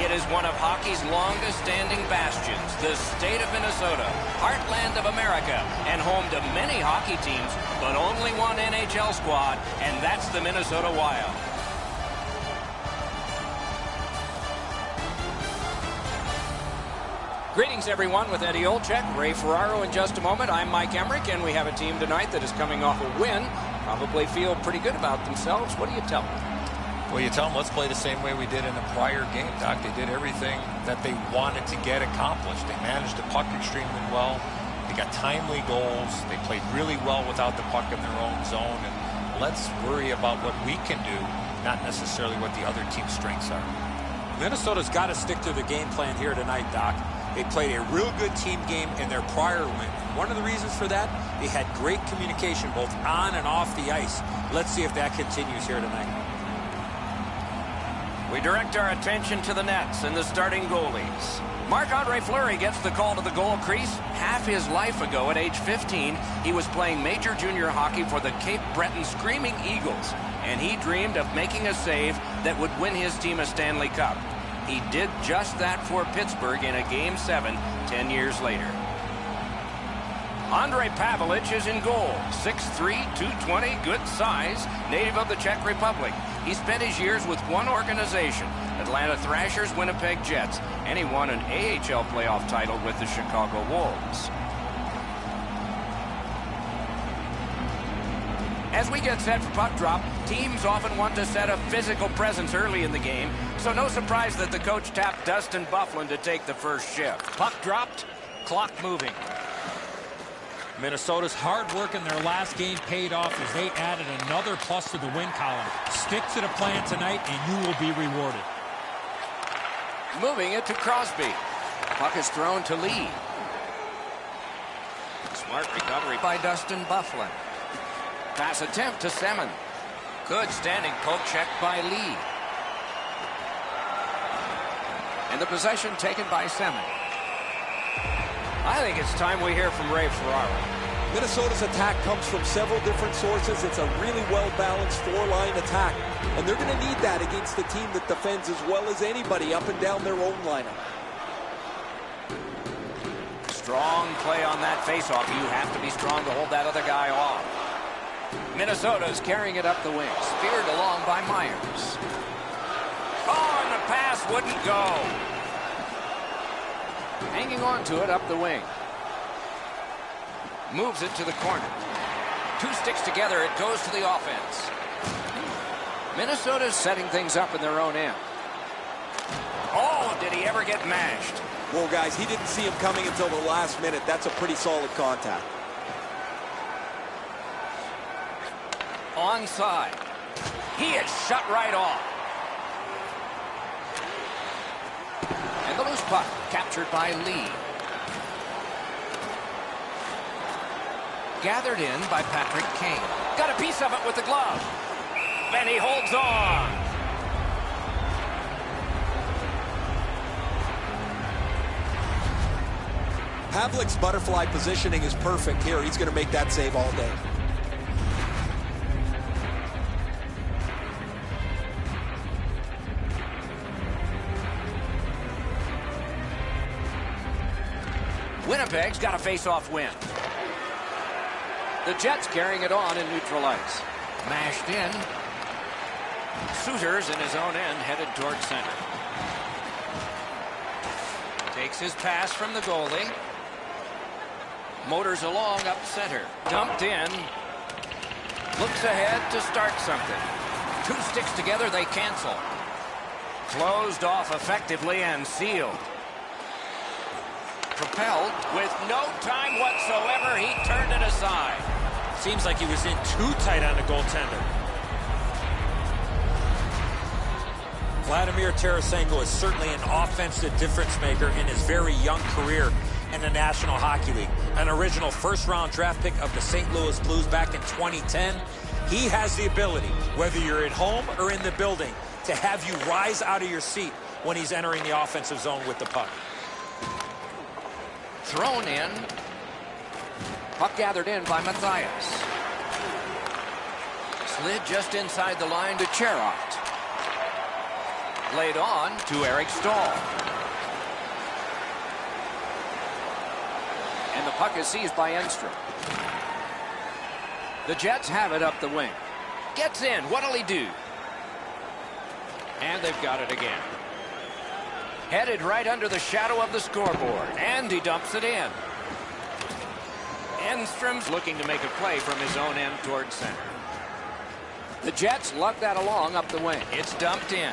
It is one of hockey's longest-standing bastions, the state of Minnesota, heartland of America, and home to many hockey teams, but only one NHL squad, and that's the Minnesota Wild. Greetings, everyone, with Eddie Olczyk, Ray Ferraro in just a moment. I'm Mike Emmerich, and we have a team tonight that is coming off a win. Probably feel pretty good about themselves. What do you tell them? Well, you tell them, let's play the same way we did in the prior game, Doc. They did everything that they wanted to get accomplished. They managed the puck extremely well. They got timely goals. They played really well without the puck in their own zone. And let's worry about what we can do, not necessarily what the other team's strengths are. Minnesota's got to stick to the game plan here tonight, Doc. They played a real good team game in their prior win. One of the reasons for that, they had great communication both on and off the ice. Let's see if that continues here tonight. We direct our attention to the nets and the starting goalies. Marc-Andre Fleury gets the call to the goal crease. Half his life ago, at age 15, he was playing major junior hockey for the Cape Breton Screaming Eagles, and he dreamed of making a save that would win his team a Stanley Cup. He did just that for Pittsburgh in a Game 7 10 years later. Andrei Pavelich is in goal. 6'3", 220, good size, native of the Czech Republic. He spent his years with one organization, Atlanta Thrashers, Winnipeg Jets, and he won an AHL playoff title with the Chicago Wolves. As we get set for puck drop, teams often want to set a physical presence early in the game, so no surprise that the coach tapped Dustin Byfuglien to take the first shift. Puck dropped, clock moving. Minnesota's hard work in their last game paid off as they added another plus to the win column. Stick to the plan tonight and you will be rewarded. Moving it to Crosby. Puck is thrown to Lee. Smart recovery by Dustin Byfuglien. Pass attempt to Semin. Good standing poke check by Lee. And the possession taken by Semin. I think it's time we hear from Ray Ferraro. Minnesota's attack comes from several different sources. It's a really well-balanced four-line attack. And they're going to need that against the team that defends as well as anybody up and down their own lineup. Strong play on that faceoff. You have to be strong to hold that other guy off. Minnesota's carrying it up the wing. Speared along by Myers. Oh, and the pass wouldn't go. Hanging on to it up the wing. Moves it to the corner. Two sticks together, it goes to the offense. Minnesota's setting things up in their own end. Oh, did he ever get mashed? Well, guys, he didn't see him coming until the last minute. That's a pretty solid contact. Onside. He is shut right off. And the loose puck captured by Lee. Gathered in by Patrick Kane. Got a piece of it with the glove. And he holds on. Havlic's butterfly positioning is perfect here. He's going to make that save all day. Winnipeg's got a face-off win. The Jets carrying it on in neutral ice. Mashed in. Suter's in his own end, headed towards center. Takes his pass from the goalie. Motors along up center. Dumped in. Looks ahead to start something. Two sticks together, they cancel. Closed off effectively and sealed. Propelled with no time whatsoever. He turned it aside. Seems like he was in too tight on the goaltender. Vladimir Tarasenko is certainly an offensive difference maker in his very young career in the National Hockey League. An original first-round draft pick of the St. Louis Blues back in 2010. He has the ability, whether you're at home or in the building, to have you rise out of your seat when he's entering the offensive zone with the puck. Thrown in. Puck gathered in by Mathias. Slid just inside the line to Cherot. Laid on to Eric Stahl. And the puck is seized by Enstrom. The Jets have it up the wing. Gets in. What'll he do? And they've got it again. Headed right under the shadow of the scoreboard. And he dumps it in. Enstrom's looking to make a play from his own end towards center. The Jets lug that along up the wing. It's dumped in.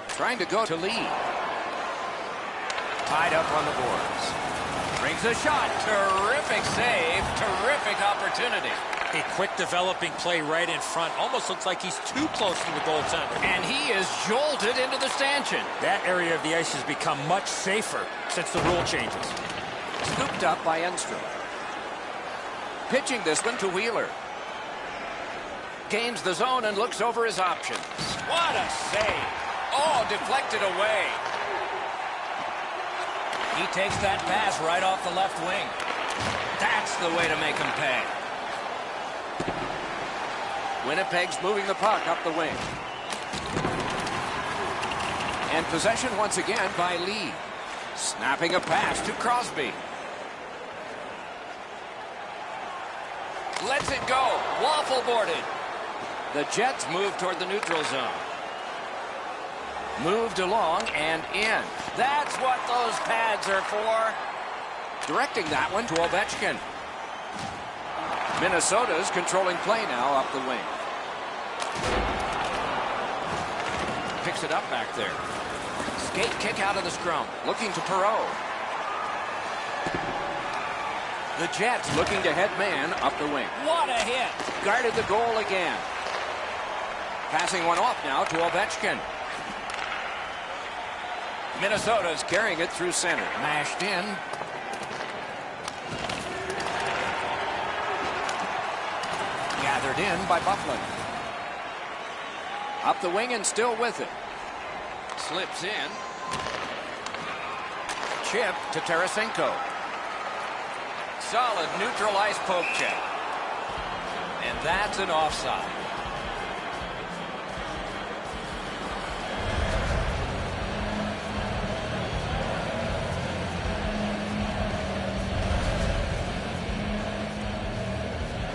Trying to go to lead. Tied up on the boards. Brings a shot. Terrific save. Terrific opportunity. A quick developing play right in front. Almost looks like he's too close to the goaltender. And he is jolted into the stanchion. That area of the ice has become much safer since the rule changes. Scooped up by Enstrom. Pitching this one to Wheeler. Gains the zone and looks over his options. What a save. Oh, deflected away. He takes that pass right off the left wing. That's the way to make him pay. Winnipeg's moving the puck up the wing. And possession once again by Lee. Snapping a pass to Crosby. Lets it go. Waffle boarded. The Jets move toward the neutral zone. Moved along and in. That's what those pads are for. Directing that one to Ovechkin. Minnesota's controlling play now up the wing. Picks it up back there. Skate kick out of the scrum. Looking to Perreault. The Jets looking to head man up the wing. What a hit. Guarded the goal again. Passing one off now to Ovechkin. Minnesota's carrying it through center. Mashed in. Gathered in by Buffalo. Up the wing and still with it. Slips in. Chip to Tarasenko. Solid neutral ice poke check. And that's an offside.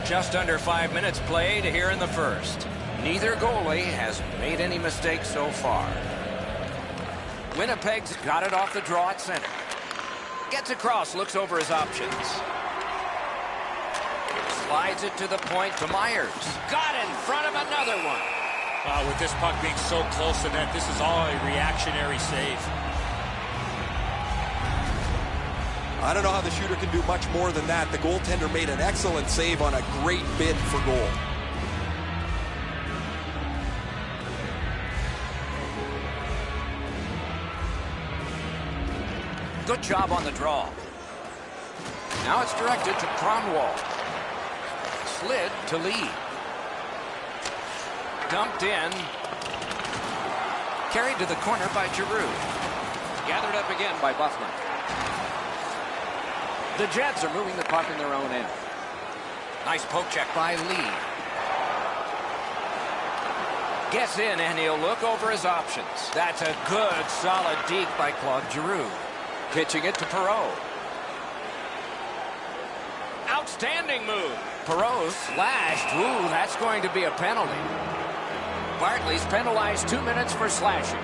Just under 5 minutes played here in the first. Neither goalie has made any mistakes so far. Winnipeg's got it off the draw at center. Gets across, looks over his options. Slides it to the point to Myers. Got in front of another one. With this puck being so close to net, this is all a reactionary save. I don't know how the shooter can do much more than that. The goaltender made an excellent save on a great bid for goal. Good job on the draw. Now it's directed to Kronwall. Slid to Lee. Dumped in. Carried to the corner by Giroux. Gathered up again by Buffalo. The Jets are moving the puck in their own end. Nice poke check by Lee. Gets in and he'll look over his options. That's a good solid deke by Claude Giroux. Pitching it to Perreault. Outstanding move. Perreault slashed. Ooh, that's going to be a penalty. Bartley's penalized 2 minutes for slashing.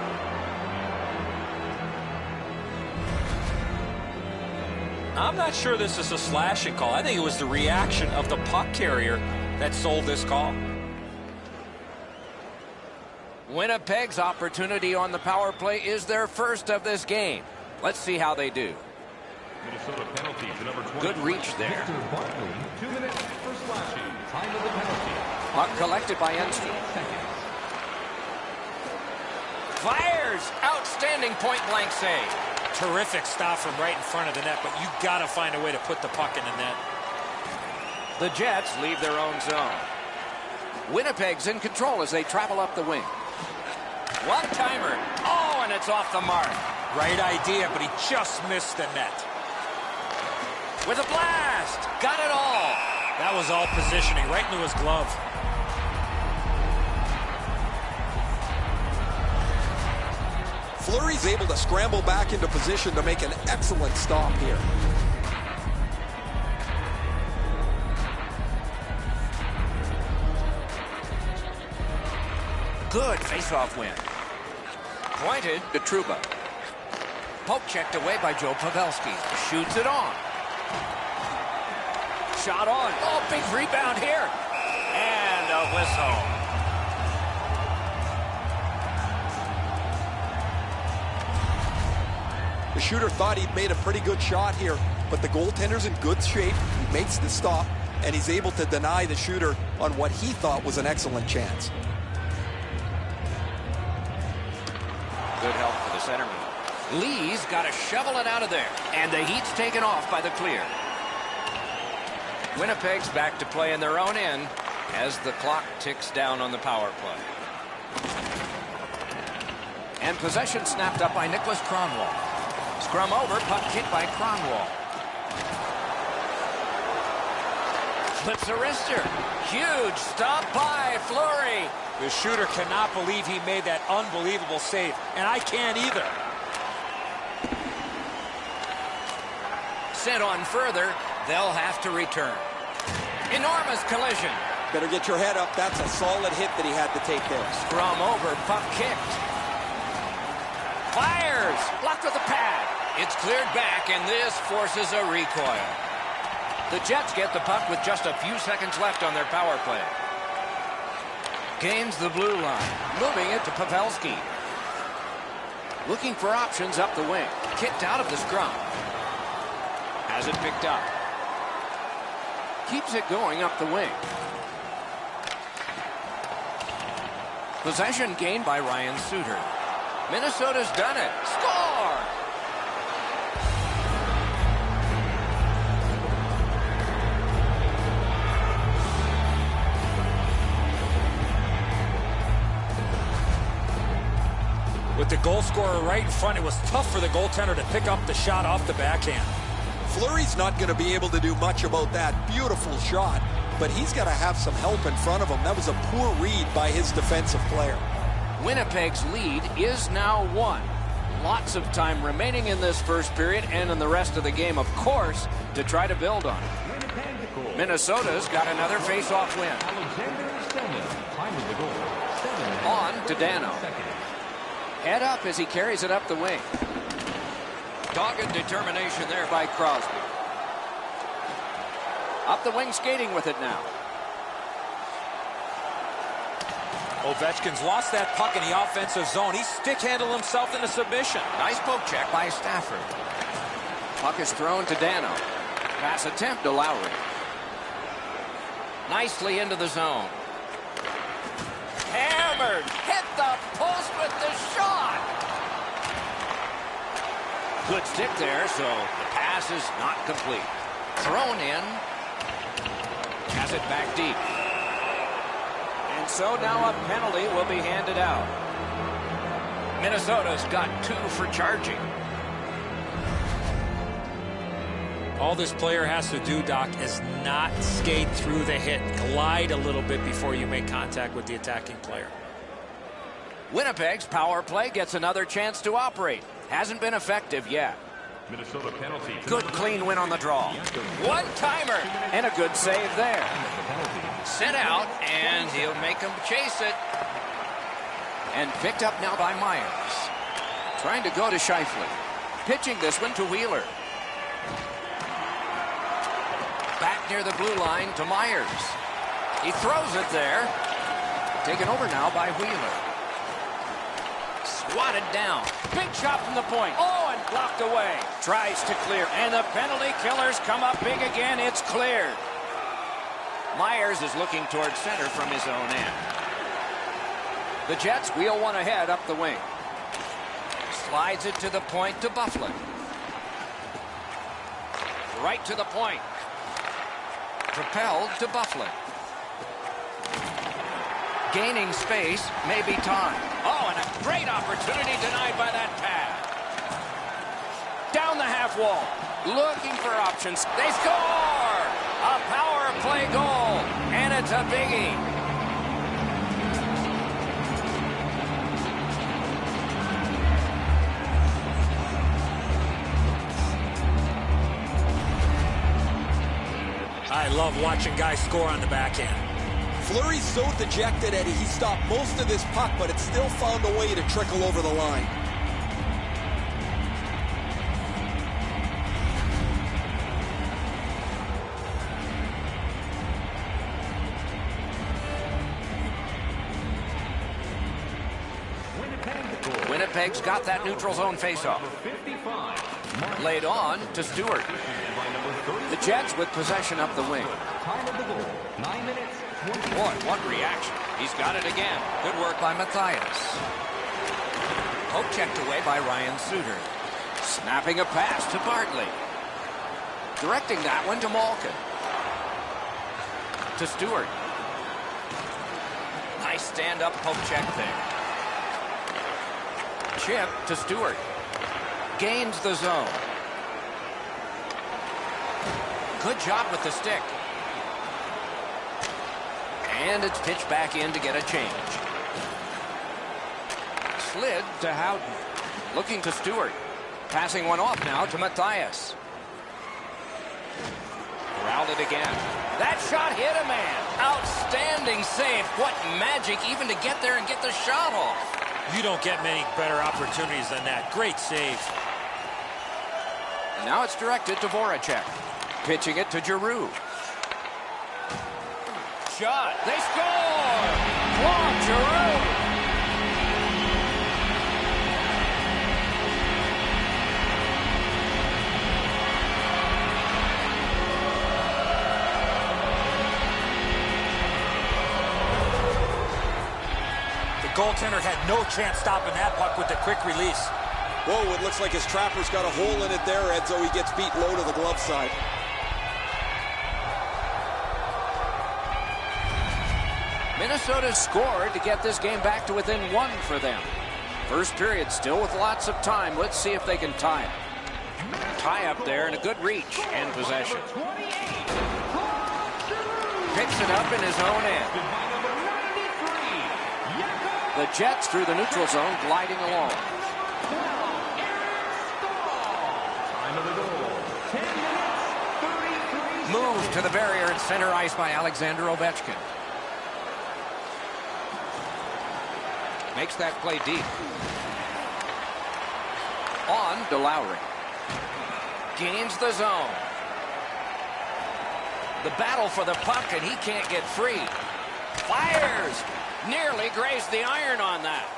I'm not sure this is a slashing call. I think it was the reaction of the puck carrier that sold this call. Winnipeg's opportunity on the power play is their first of this game. Let's see how they do. Minnesota penalty to number 20. Good reach there. Bartley, 2 minutes for slashing. Time of the penalty. Puck collected by Enstrom. Fires! Outstanding point-blank save. Terrific stop from right in front of the net, but you got to find a way to put the puck in the net. The Jets leave their own zone. Winnipeg's in control as they travel up the wing. One-timer. Oh, and it's off the mark. Right idea, but he just missed the net. With a blast. Got it all. That was all positioning, right into his glove. Fleury's able to scramble back into position to make an excellent stop here. Good face-off win. Pointed to Trouba. Poke checked away by Joe Pavelski. Shoots it on. Shot on. Oh, big rebound here. And a whistle. The shooter thought he'd made a pretty good shot here, but the goaltender's in good shape. He makes the stop, and he's able to deny the shooter on what he thought was an excellent chance. Good help for the centerman. Lee's got to shovel it out of there, and the Heat's taken off by the clear. Winnipeg's back to play in their own end as the clock ticks down on the power play. And possession snapped up by Nicholas Kronwall. Scrum over, puck hit by Kronwall. Flips a wrister. Huge stop by Fleury. The shooter cannot believe he made that unbelievable save, and I can't either. Sent on further, they'll have to return. Enormous collision. Better get your head up. That's a solid hit that he had to take there. Scrum over, puck kicked. Fires, blocked with a pad. It's cleared back, and this forces a recoil. The Jets get the puck with just a few seconds left on their power play. Gains the blue line, moving it to Pavelski. Looking for options up the wing. Kicked out of the scrum. Has it picked up. Keeps it going up the wing. Possession gained by Ryan Suter. Minnesota's done it. Score! With the goal scorer right in front, it was tough for the goaltender to pick up the shot off the backhand. Fleury's not going to be able to do much about that beautiful shot, but he's got to have some help in front of him. That was a poor read by his defensive player. Winnipeg's lead is now 1. Lots of time remaining in this first period and in the rest of the game, of course, to try to build on it. Minnesota's got another face-off win. On to Dano. Head up as he carries it up the wing. Dogged determination there by Crosby. Up the wing skating with it now. Ovechkin's lost that puck in the offensive zone. He stick-handled himself into submission. Nice poke check by Stafford. Puck is thrown to Dano. Pass attempt to Lowry. Nicely into the zone. Hammered. Hit the post with the shot. Good stick there, so the pass is not complete. Thrown in. Has it back deep. And so now a penalty will be handed out. Minnesota's got 2 for charging. All this player has to do, Doc, is not skate through the hit. Glide a little bit before you make contact with the attacking player. Winnipeg's power play gets another chance to operate. Hasn't been effective yet. Minnesota penalty. Good clean win on the draw. One-timer and a good save there. Sent out, and he'll make him chase it. And picked up now by Myers. Trying to go to Scheifele. Pitching this one to Wheeler. Back near the blue line to Myers. He throws it there. Taken over now by Wheeler. Swatted down. Big shot from the point. Oh, and blocked away. Tries to clear. And the penalty killers come up big again. It's cleared. Myers is looking towards center from his own end. The Jets wheel one ahead up the wing. Slides it to the point to Bufflin. Right to the point. Propelled to Bufflin. Gaining space, maybe time. Oh, and a great opportunity denied by that pass. Down the half wall. Looking for options. They score! A power play goal. And it's a biggie. I love watching guys score on the backhand. Fleury's so dejected, Eddie. He stopped most of this puck, but it still found a way to trickle over the line. Winnipeg's got that neutral zone faceoff. Laid on to Stewart. The Jets with possession up the wing. Boy, what reaction. He's got it again. Good work by Matthias. Poke checked away by Ryan Suter. Snapping a pass to Bartley. Directing that one to Malkin. To Stewart. Nice stand-up poke check there. Chip to Stewart. Gains the zone. Good job with the stick. And it's pitched back in to get a change. Slid to Howden. Looking to Stewart. Passing one off now to Matthias. Corralled it again. That shot hit a man. Outstanding save. What magic even to get there and get the shot off. You don't get many better opportunities than that. Great save. Now it's directed to Voracek. Pitching it to Giroux. Shot. They score! Claude Giroux! The goaltender had no chance stopping that puck with the quick release. Whoa, it looks like his trapper's got a hole in it there, Edzo. He gets beat low to the glove side. Minnesota scored to get this game back to within one for them. First period still with lots of time. Let's see if they can tie it. Tie up there and a good reach and possession. Picks it up in his own end. The Jets through the neutral zone gliding along. Moved to the barrier at center ice by Alexander Ovechkin. Makes that play deep. On to Lowry. Gains the zone. The battle for the puck, and he can't get free. Fires! Nearly grazed the iron on that.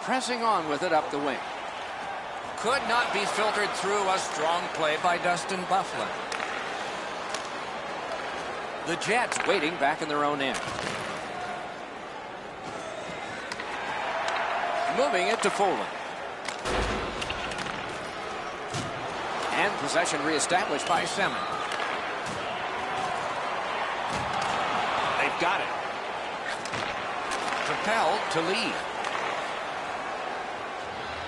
Pressing on with it up the wing. Could not be filtered through. A strong play by Dustin Byfuglien. The Jets waiting back in their own end. Moving it to Foley. And possession reestablished by Semin. They've got it. Propelled to lead.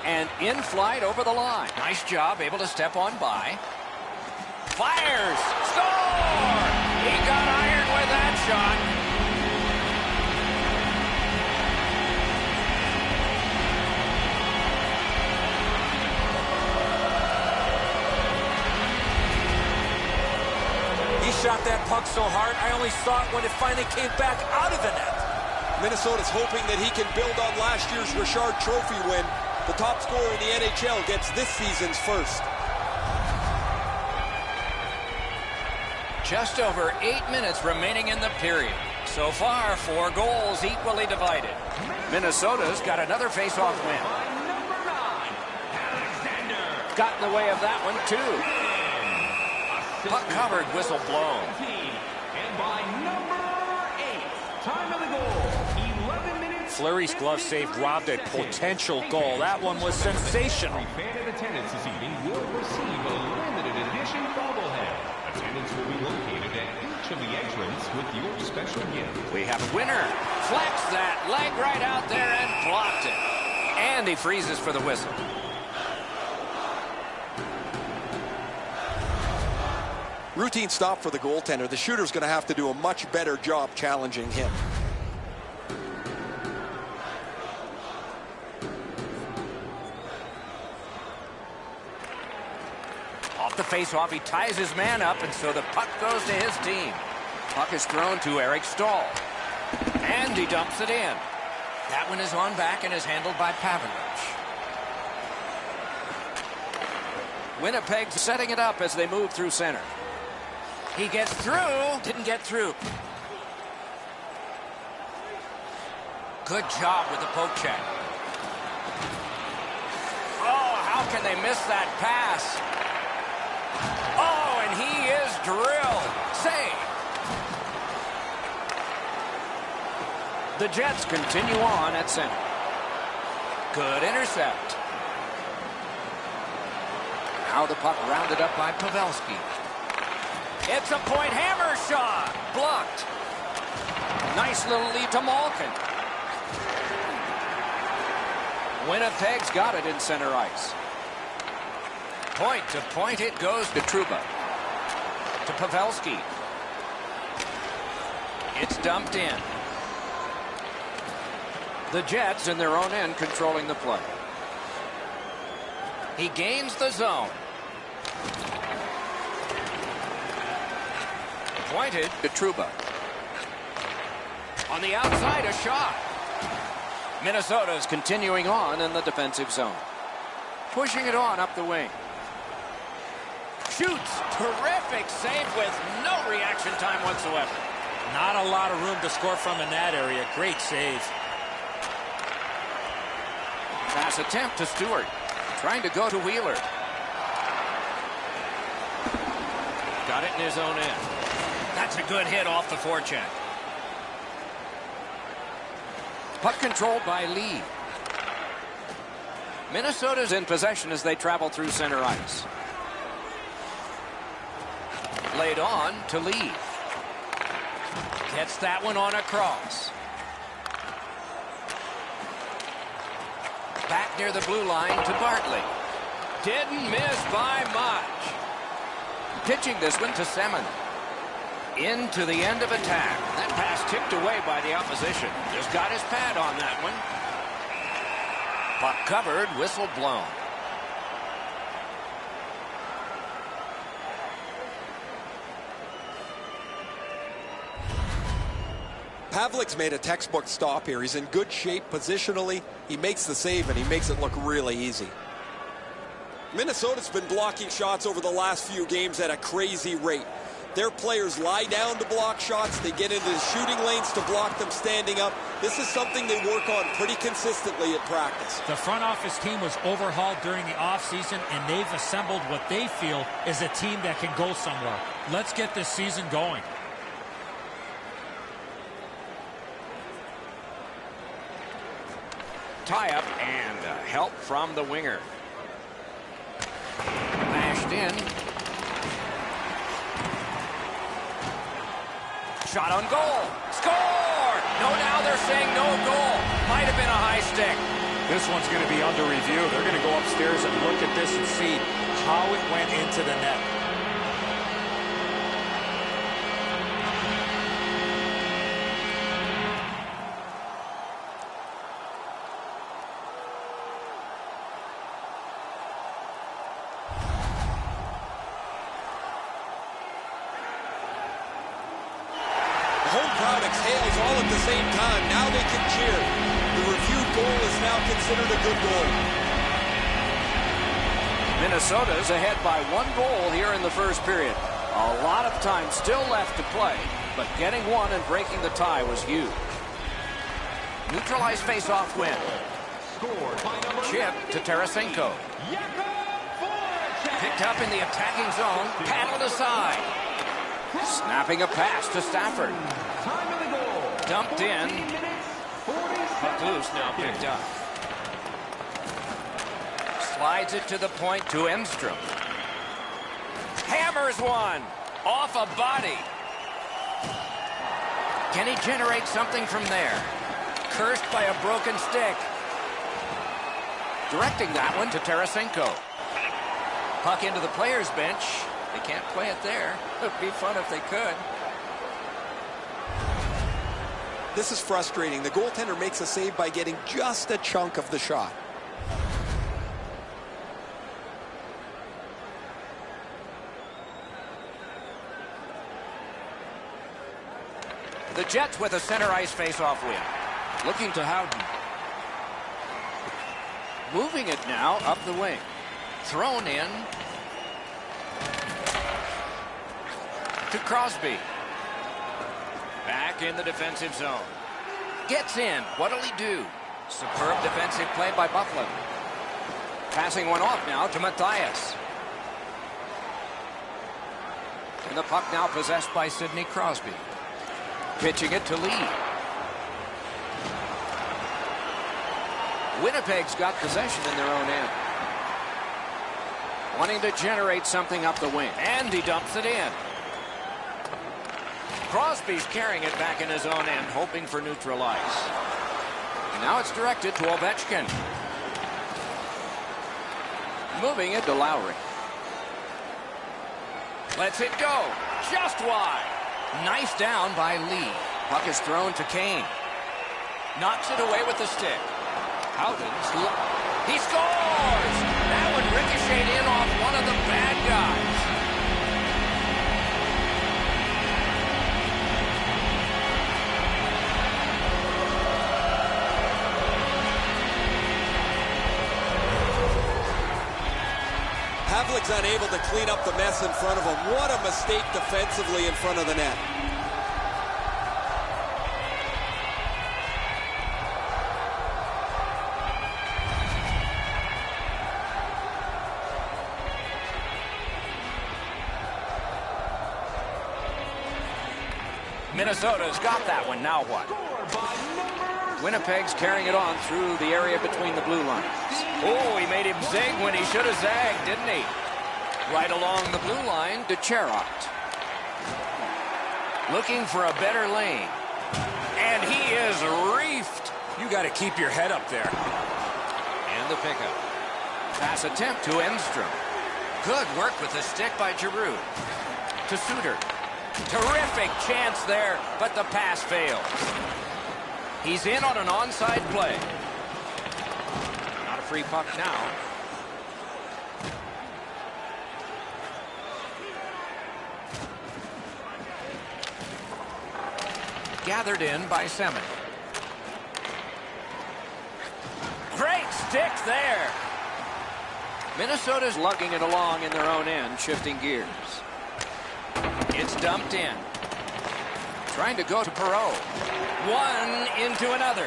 And in flight over the line. Nice job, able to step on by. Fires! Score! He got iron with that shot. He shot that puck so hard, I only saw it when it finally came back out of the net. Minnesota's hoping that he can build on last year's Richard Trophy win. The top scorer in the NHL gets this season's first. Just over 8 minutes remaining in the period. So far, 4 goals equally divided. Minnesota's got another face-off win. Got in the way of that one, too. Puck covered, whistle blown. And by number 8, time of the goal, 11 minutes. Fleury's glove save robbed a potential goal. That one was sensational. Fan in attendance this evening will receive a limited edition bobblehead. Attendance will be located at each of the entrants with your special gift. We have a winner. Flexed that leg right out there and blocked it. And he freezes for the whistle. Routine stop for the goaltender. The shooter's going to have to do a much better job challenging him. Off the face-off. He ties his man up, and so the puck goes to his team. Puck is thrown to Eric Stahl. And he dumps it in. That one is on back and is handled by Pavelec. Winnipeg setting it up as they move through center. He gets through. Didn't get through. Good job with the poke check. Oh, how can they miss that pass? Oh, and he is drilled. Save. The Jets continue on at center. Good intercept. Now the puck rounded up by Pavelski. It's a point hammer shot. Blocked. Nice little lead to Malkin. Winnipeg's got it in center ice. Point to point it goes to Trouba. To Pavelski. It's dumped in. The Jets in their own end controlling the play. He gains the zone. Pointed to Trouba. On the outside, a shot. Minnesota's continuing on in the defensive zone. Pushing it on up the wing. Shoots. Terrific save with no reaction time whatsoever. Not a lot of room to score from in that area. Great save. Pass attempt to Stewart. Trying to go to Wheeler. Got it in his own end. That's a good hit off the forecheck. Puck controlled by Lee. Minnesota's in possession as they travel through center ice. Laid on to Lee. Gets that one on a cross. Back near the blue line to Bartley. Didn't miss by much. Pitching this one to Semin. Into the end of attack. That pass tipped away by the opposition. Just got his pad on that one. Puck covered, whistle blown. Pavelic's made a textbook stop here. He's in good shape positionally. He makes the save, and he makes it look really easy. Minnesota's been blocking shots over the last few games at a crazy rate. Their players lie down to block shots. They get into the shooting lanes to block them standing up. This is something they work on pretty consistently at practice. The front office team was overhauled during the offseason, and they've assembled what they feel is a team that can go somewhere. Let's get this season going. Tie-up and help from the winger. Mashed in. Shot on goal. Score! No, now they're saying no goal. Might have been a high stick. This one's going to be under review. They're going to go upstairs and look at this and see how it went into the net. Exhales all at the same time. Now they can cheer. The reviewed goal is now considered a good goal. Minnesota's ahead by 1 goal here in the first period. A lot of time still left to play, but getting one and breaking the tie was huge. Neutralized face-off win. Chip to Tarasenko. Picked up in the attacking zone, paddled aside. Snapping a pass to Stafford. Dumped in. Puck loose, now picked up. Slides it to the point to Enstrom. Hammers one. Off a body. Can he generate something from there? Cursed by a broken stick. Directing that one to Tarasenko. Puck into the players' bench. They can't play it there. It would be fun if they could. This is frustrating. The goaltender makes a save by getting just a chunk of the shot. The Jets with a center ice face-off win. Looking to Howden. Moving it now up the wing. Thrown in to Crosby. Back in the defensive zone. Gets in. What'll he do? Superb defensive play by Buffalo. Passing one off now to Matthias. And the puck now possessed by Sidney Crosby. Pitching it to Lee. Winnipeg's got possession in their own end. Wanting to generate something up the wing. And he dumps it in. Crosby's carrying it back in his own end, hoping for neutral ice. And now it's directed to Ovechkin. Moving it to Lowry. Lets it go. Just wide. Nice down by Lee. Puck is thrown to Kane. Knocks it away with the stick. Howden's. He scores! That one ricocheted in off one of the bad guys. Havlic's unable to clean up the mess in front of him. What a mistake defensively in front of the net. Minnesota's got that one. Now what? Winnipeg's carrying it on through the area between the blue lines. Oh, he made him zig when he should have zagged, didn't he? Right along the blue line to Cherot. Looking for a better lane. And he is reefed. You got to keep your head up there. And the pickup. Pass attempt to Enstrom. Good work with the stick by Giroux. To Suter. Terrific chance there, but the pass fails. He's in on an onside play. Not a free puck now. Gathered in by Semin. Great stick there. Minnesota's lugging it along in their own end, shifting gears. It's dumped in. Trying to go to Perreault. One into another.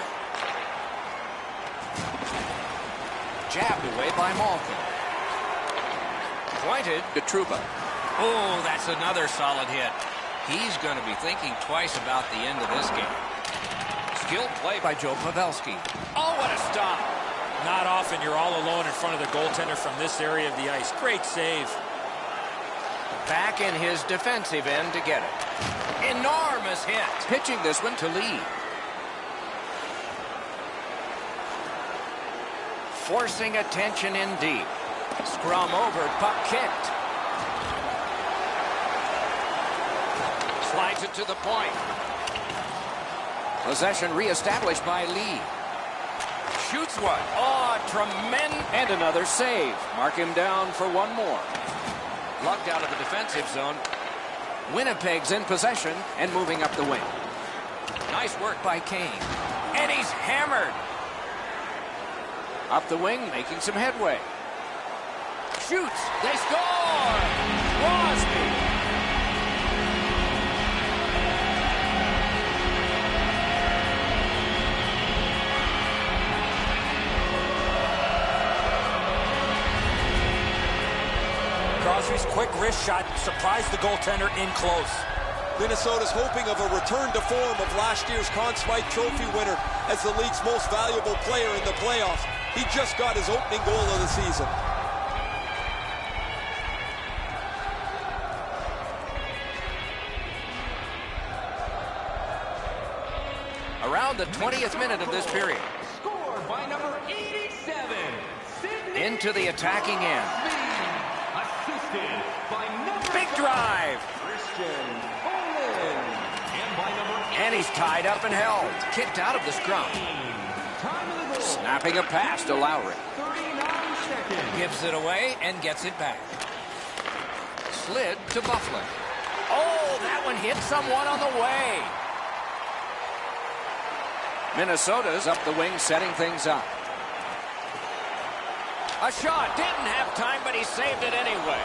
Jabbed away by Malkin. Pointed to Trouba. Oh, that's another solid hit. He's going to be thinking twice about the end of this game. Skilled play by Joe Pavelski. Oh, what a stop. Not often you're all alone in front of the goaltender from this area of the ice. Great save. Back in his defensive end to get it. Enormous hit. Pitching this one to Lee. Forcing attention in deep. Scrum over, puck kicked. Slides it to the point. Possession reestablished by Lee. Shoots one. Oh, tremendous. And another save. Mark him down for one more. Lugged out of the defensive zone. Winnipeg's in possession and moving up the wing. Nice work by Kane. And he's hammered. Up the wing, making some headway. Shoots. They score! Crosby. Crosby's quick wrist shot surprised the goaltender in close. Minnesota's hoping of a return to form of last year's Conn Smythe Trophy winner as the league's most valuable player in the playoffs. He just got his opening goal of the season. Around the 20th minute of this period. Scored by number 87. Sidney Into the attacking end. assisted by number Big drive. Christian Olin. And by number And he's tied up and held. Kicked out of the scrum. time of the goal. Snapping a pass to Lowry. 39 seconds. Gives it away and gets it back. Slid to Buffalo. Oh, that one hit someone on the way. Minnesota's up the wing, setting things up. A shot, didn't have time, but he saved it anyway.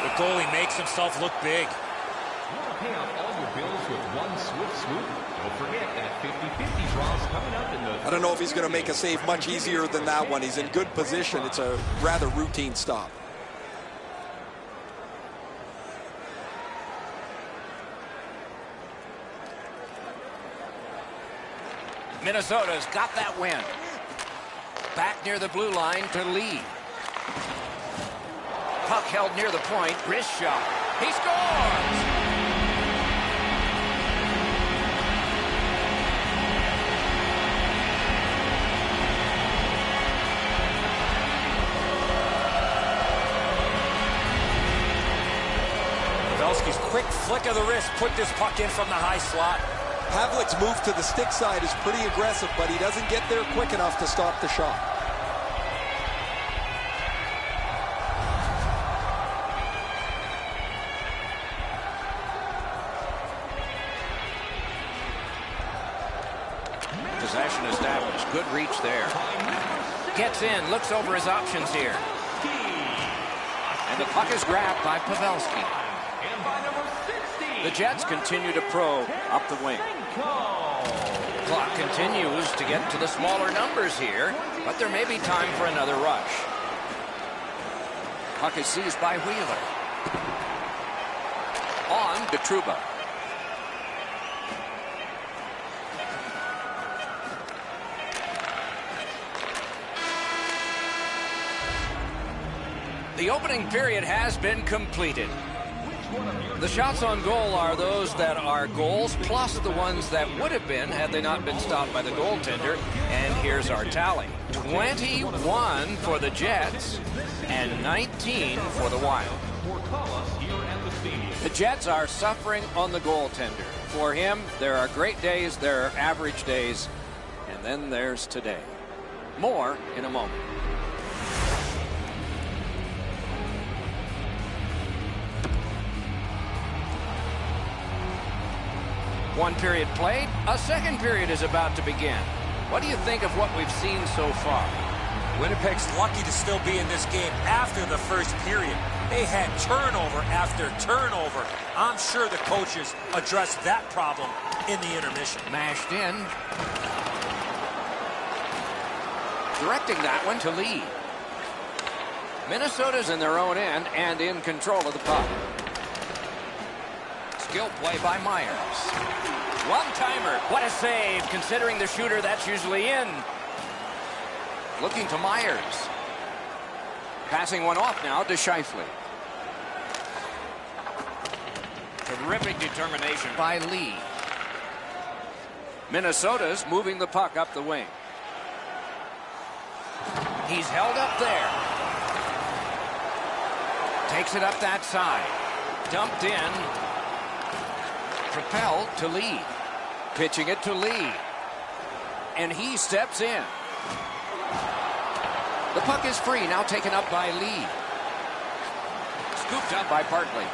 The goalie makes himself look big. You want to pay off all your bills with one swift swoop? Don't forget that 50-50 draw's coming up in the... I don't know if he's going to make a save much easier than that one. He's in good position. It's a rather routine stop. Minnesota's got that win. Back near the blue line to Lee. Puck held near the point. Wrist shot. He scores! Pavelski's quick flick of the wrist put this puck in from the high slot. Havlic's move to the stick side is pretty aggressive, but he doesn't get there quick enough to stop the shot. Possession established. Good reach there. Gets in, looks over his options here. And the puck is grabbed by Pavelski. The Jets continue to probe up the wing. Clock continues to get to the smaller numbers here, but there may be time for another rush. Puck is seized by Wheeler. On to Trouba. The opening period has been completed. The shots on goal are those that are goals, plus the ones that would have been had they not been stopped by the goaltender. And here's our tally. 21 for the Jets and 19 for the Wild. The Jets are suffering on the goaltender. For him, there are great days, there are average days, and then there's today. More in a moment. One period played, a second period is about to begin. What do you think of what we've seen so far? Winnipeg's lucky to still be in this game after the first period. They had turnover after turnover. I'm sure the coaches addressed that problem in the intermission. Mashed in. Directing that one to Lee. Minnesota's in their own end and in control of the puck. Skill play by Myers. One-timer. What a save, considering the shooter that's usually in. Looking to Myers. Passing one off now to Scheifele. Terrific determination by Lee. Minnesota's moving the puck up the wing. He's held up there. Takes it up that side. Dumped in. Propelled to Lee. Pitching it to Lee. And he steps in. The puck is free, now taken up by Lee. Scooped up by Bartley.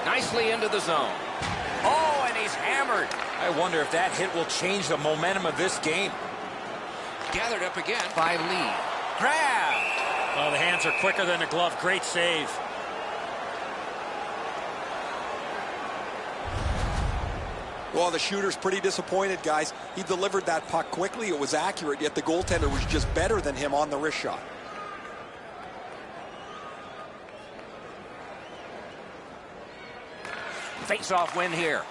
Nicely into the zone. Oh, and he's hammered. I wonder if that hit will change the momentum of this game. Gathered up again by Lee. Grabbed. Well, the hands are quicker than the glove. Great save. Well, the shooter's pretty disappointed, guys. He delivered that puck quickly. It was accurate, yet the goaltender was just better than him on the wrist shot. Face-off win here.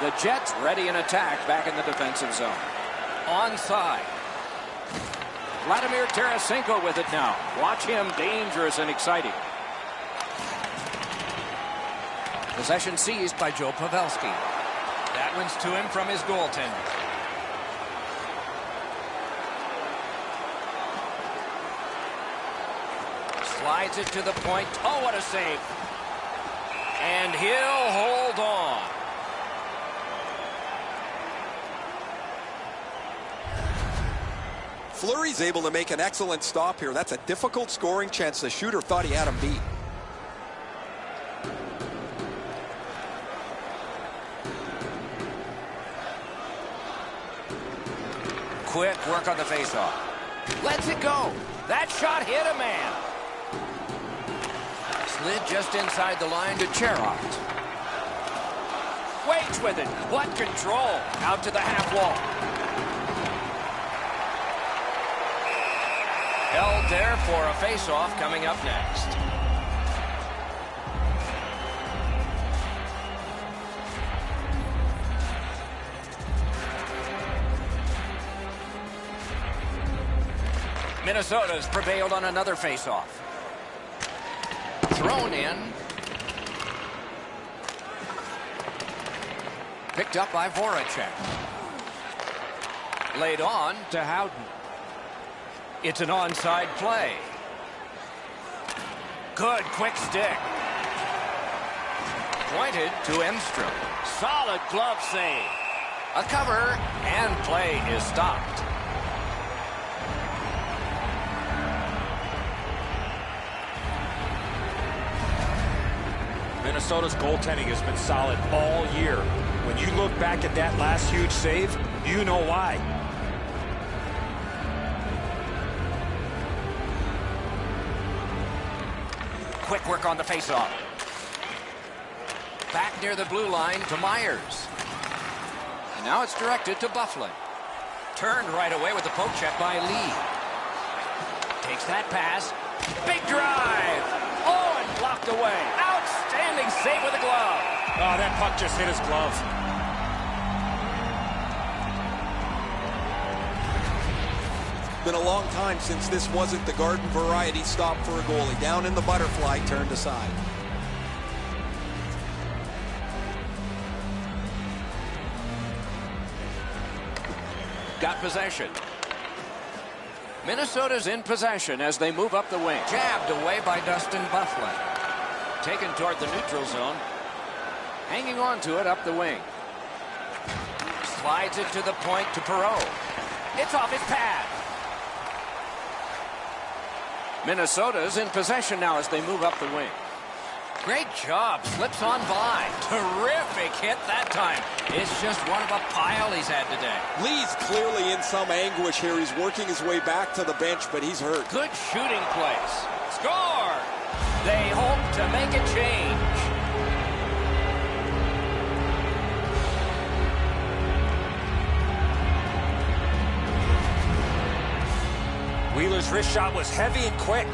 The Jets ready in attack back in the defensive zone. Onside. Vladimir Tarasenko with it now. Watch him, dangerous and exciting. Possession seized by Joe Pavelski. That one's to him from his goaltender. Slides it to the point. Oh, what a save. And he'll hold on. Fleury's able to make an excellent stop here. That's a difficult scoring chance. The shooter thought he had him beat. work on the faceoff. Lets it go. That shot hit a man. Slid just inside the line to Cherot. Waits with it. What control. Out to the half wall. Held there for a faceoff coming up next. Minnesota's prevailed on another faceoff. Thrown in. Picked up by Voracek. Laid on to Howden. It's an onside play. Good quick stick. Pointed to Enstrom. Solid glove save. A cover and play is stopped. Minnesota's goaltending has been solid all year. When you look back at that last huge save, you know why. Quick work on the faceoff. Back near the blue line to Myers. And now it's directed to Bufflin. Turned right away with the poke check by Lee. Takes that pass. Big drive. Oh, and blocked away. Outstanding save with the glove. Oh, that puck just hit his glove. Been a long time since this wasn't the garden variety stop for a goalie. Down in the butterfly, turned aside. Got possession. Minnesota's in possession as they move up the wing. Jabbed away by Dustin Bufflin. Taken toward the neutral zone. Hanging on to it up the wing. Slides it to the point to Perreault. It's off his pad. Minnesota's in possession now as they move up the wing. Great job. Slips on by. Terrific hit that time. It's just one of a pile he's had today. Lee's clearly in some anguish here. He's working his way back to the bench, but he's hurt. Good shooting place. Score! They hope to make a change. Wheeler's wrist shot was heavy and quick.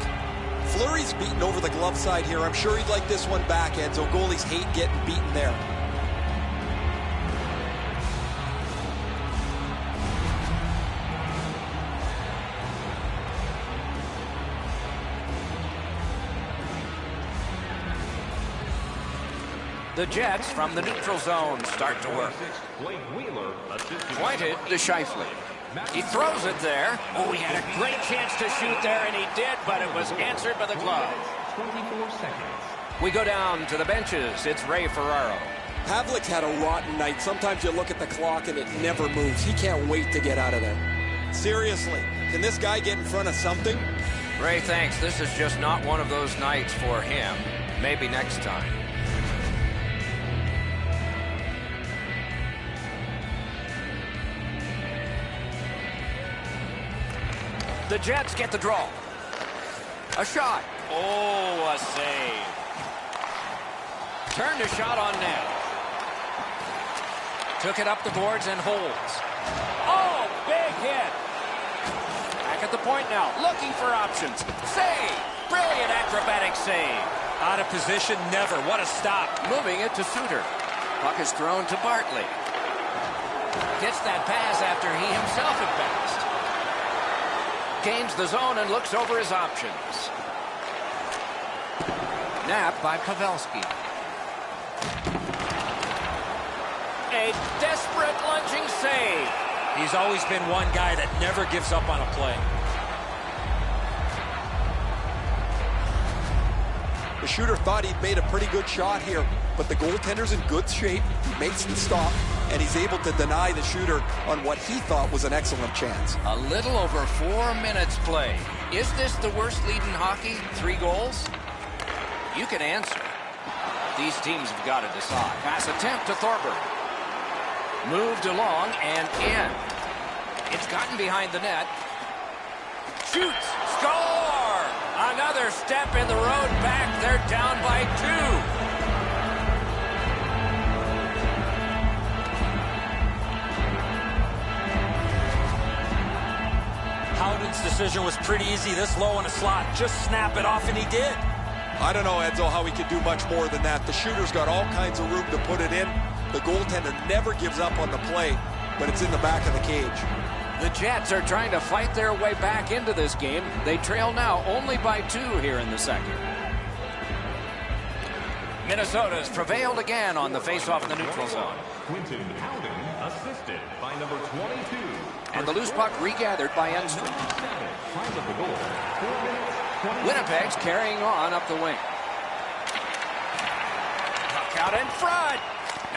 Fleury's beaten over the glove side here. I'm sure he'd like this one back, Enzo. Goalies hate getting beaten there. The Jets from the neutral zone start to work. Pointed to Scheifele. He throws it there. Oh, he had a great chance to shoot there, and he did, but it was answered by the glove. 24 seconds. We go down to the benches. It's Ray Ferraro. Havlic's had a rotten night. Sometimes you look at the clock and it never moves. He can't wait to get out of there. Seriously, can this guy get in front of something? Ray, thanks. This is just not one of those nights for him. Maybe next time. The Jets get the draw. A shot. Oh, a save. Turned a shot on net. Took it up the boards and holds. Oh, big hit. Back at the point now, looking for options. Save. Brilliant acrobatic save. Out of position, never. What a stop. Moving it to Suter. Puck is thrown to Bartley. Gets that pass after he himself had passed. Gains the zone and looks over his options. Napped by Pavelski. A desperate lunging save. He's always been one guy that never gives up on a play. The shooter thought he'd made a pretty good shot here, but the goaltender's in good shape. He makes the stop, and he's able to deny the shooter on what he thought was an excellent chance. A little over 4 minutes play. Is this the worst lead in hockey? 3 goals? You can answer. These teams have got to decide. Pass attempt to Thorburn. Moved along and in. It's gotten behind the net. Shoots. Score! Another step in the road back. They're down by 2. Howden's decision was pretty easy. This low in a slot. Just snap it off, and he did. I don't know, Edzo, how he could do much more than that. The shooter's got all kinds of room to put it in. The goaltender never gives up on the play, but it's in the back of the cage. The Jets are trying to fight their way back into this game. They trail now only by 2 here in the second. Minnesota's prevailed again on the faceoff in the neutral zone. Quinton Howden assisted by number 22. And the loose puck regathered by Enstrom. Time of the goal, 4 minutes, Winnipeg's carrying on up the wing. Puck out in front.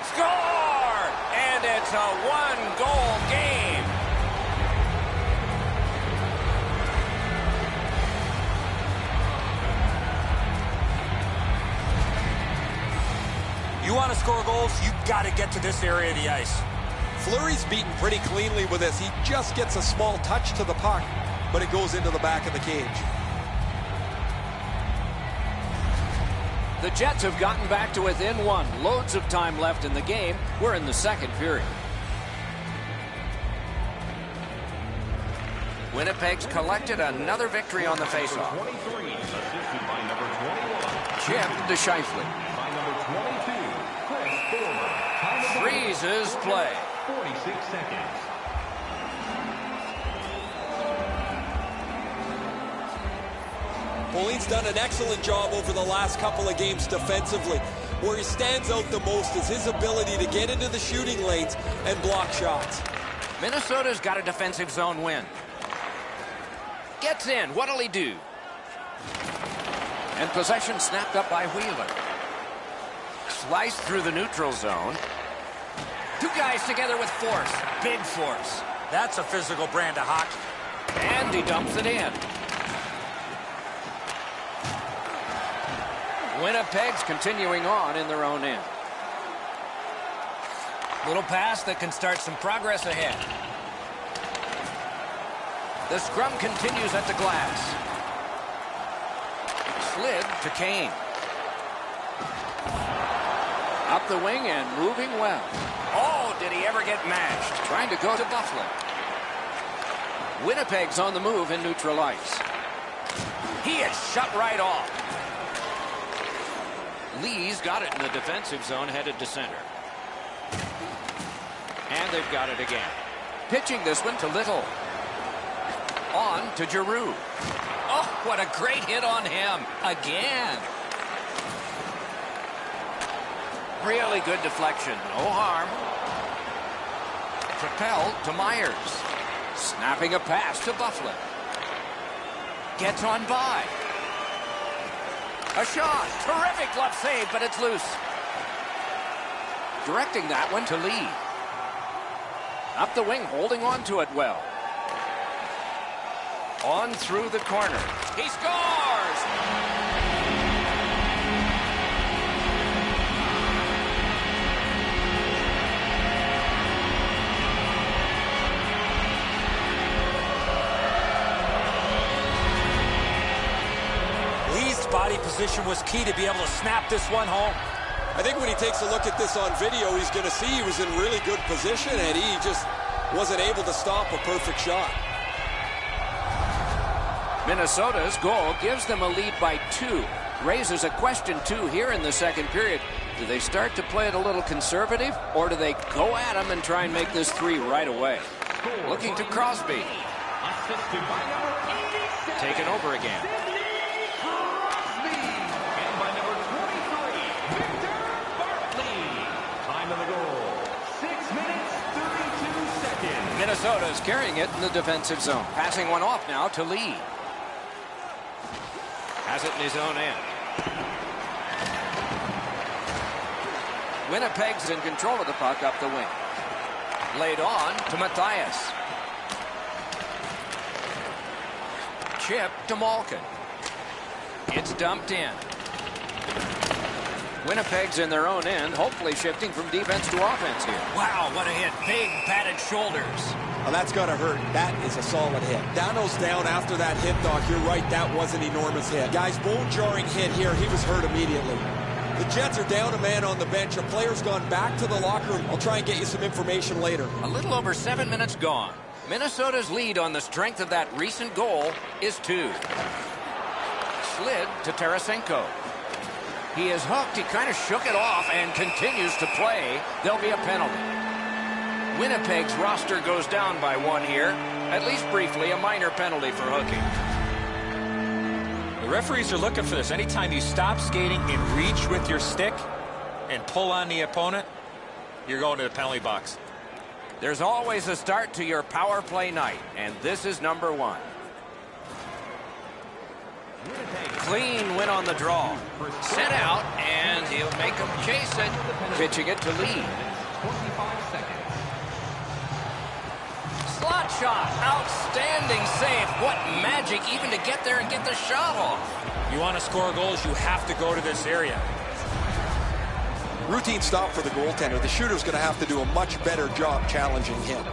Score! And it's a 1-goal game. You want to score goals, you've got to get to this area of the ice. Fleury's beaten pretty cleanly with this. He just gets a small touch to the puck, but it goes into the back of the cage. The Jets have gotten back to within 1. Loads of time left in the game. We're in the second period. Winnipeg's collected another victory on the faceoff. 23, assisted by number 21. Chip to Scheifele. By number 22, Chris Former. Time of the Freezes play. 46 seconds. Pauline's done an excellent job over the last couple of games defensively. Where he stands out the most is his ability to get into the shooting lanes and block shots. Minnesota's got a defensive zone win. Gets in. What'll he do? And possession snapped up by Wheeler. Sliced through the neutral zone. 2 guys together with force. Big force. That's a physical brand of hockey. And he dumps it in. Winnipeg's continuing on in their own end. Little pass that can start some progress ahead. The scrum continues at the glass. Slid to Kane. Up the wing and moving well. Oh, did he ever get mashed? Trying to go to Buffalo. Winnipeg's on the move in neutral ice. He is shut right off. Lee's got it in the defensive zone, headed to center. And they've got it again. Pitching this one to Little. On to Giroux. Oh, what a great hit on him. Again. Really good deflection. No harm. Propelled to Myers. Snapping a pass to Buffalo. Gets on by. A shot. Terrific glove save, but it's loose. Directing that one to Lee. Up the wing, holding on to it well. On through the corner. He scores! Lee's body position was key to be able to snap this one home. I think when he takes a look at this on video, he's going to see he was in really good position, and he just wasn't able to stop a perfect shot. Minnesota's goal gives them a lead by 2. Raises a question, too, here in the second period. Do they start to play it a little conservative, or do they go at them and try and make this 3 right away? Looking to Crosby. Assisted by number 87. Taken over again. Crosby. And by number 23, Victor Bartley. Time of the goal, 6 minutes, 32 seconds. Minnesota's carrying it in the defensive zone. Passing one off now to Lee. Has it in his own end. Winnipeg's in control of the puck up the wing. Laid on to Matthias. Chip to Malkin. It's dumped in. Winnipeg's in their own end, hopefully shifting from defense to offense here. Wow, what a hit. Big padded shoulders. Well, that's got to hurt. That is a solid hit. Dano's down after that hit, Doc. You're right, that was an enormous hit. Guy's bone-jarring hit here. He was hurt immediately. The Jets are down a man on the bench. A player's gone back to the locker room. I'll try and get you some information later. A little over 7 minutes gone. Minnesota's lead on the strength of that recent goal is 2. Slid to Tarasenko. He is hooked. He kind of shook it off and continues to play. There'll be a penalty. Winnipeg's roster goes down by 1 here. At least briefly, a minor penalty for hooking. The referees are looking for this. Anytime you stop skating and reach with your stick and pull on the opponent, you're going to the penalty box. There's always a start to your power play night, and this is number 1. Clean win on the draw. Sent out, and he'll make him chase it. Pitching it to Lee. 25 seconds. Slot shot. Outstanding save. What magic even to get there and get the shot off. You want to score goals, you have to go to this area. Routine stop for the goaltender. The shooter's going to have to do a much better job challenging him.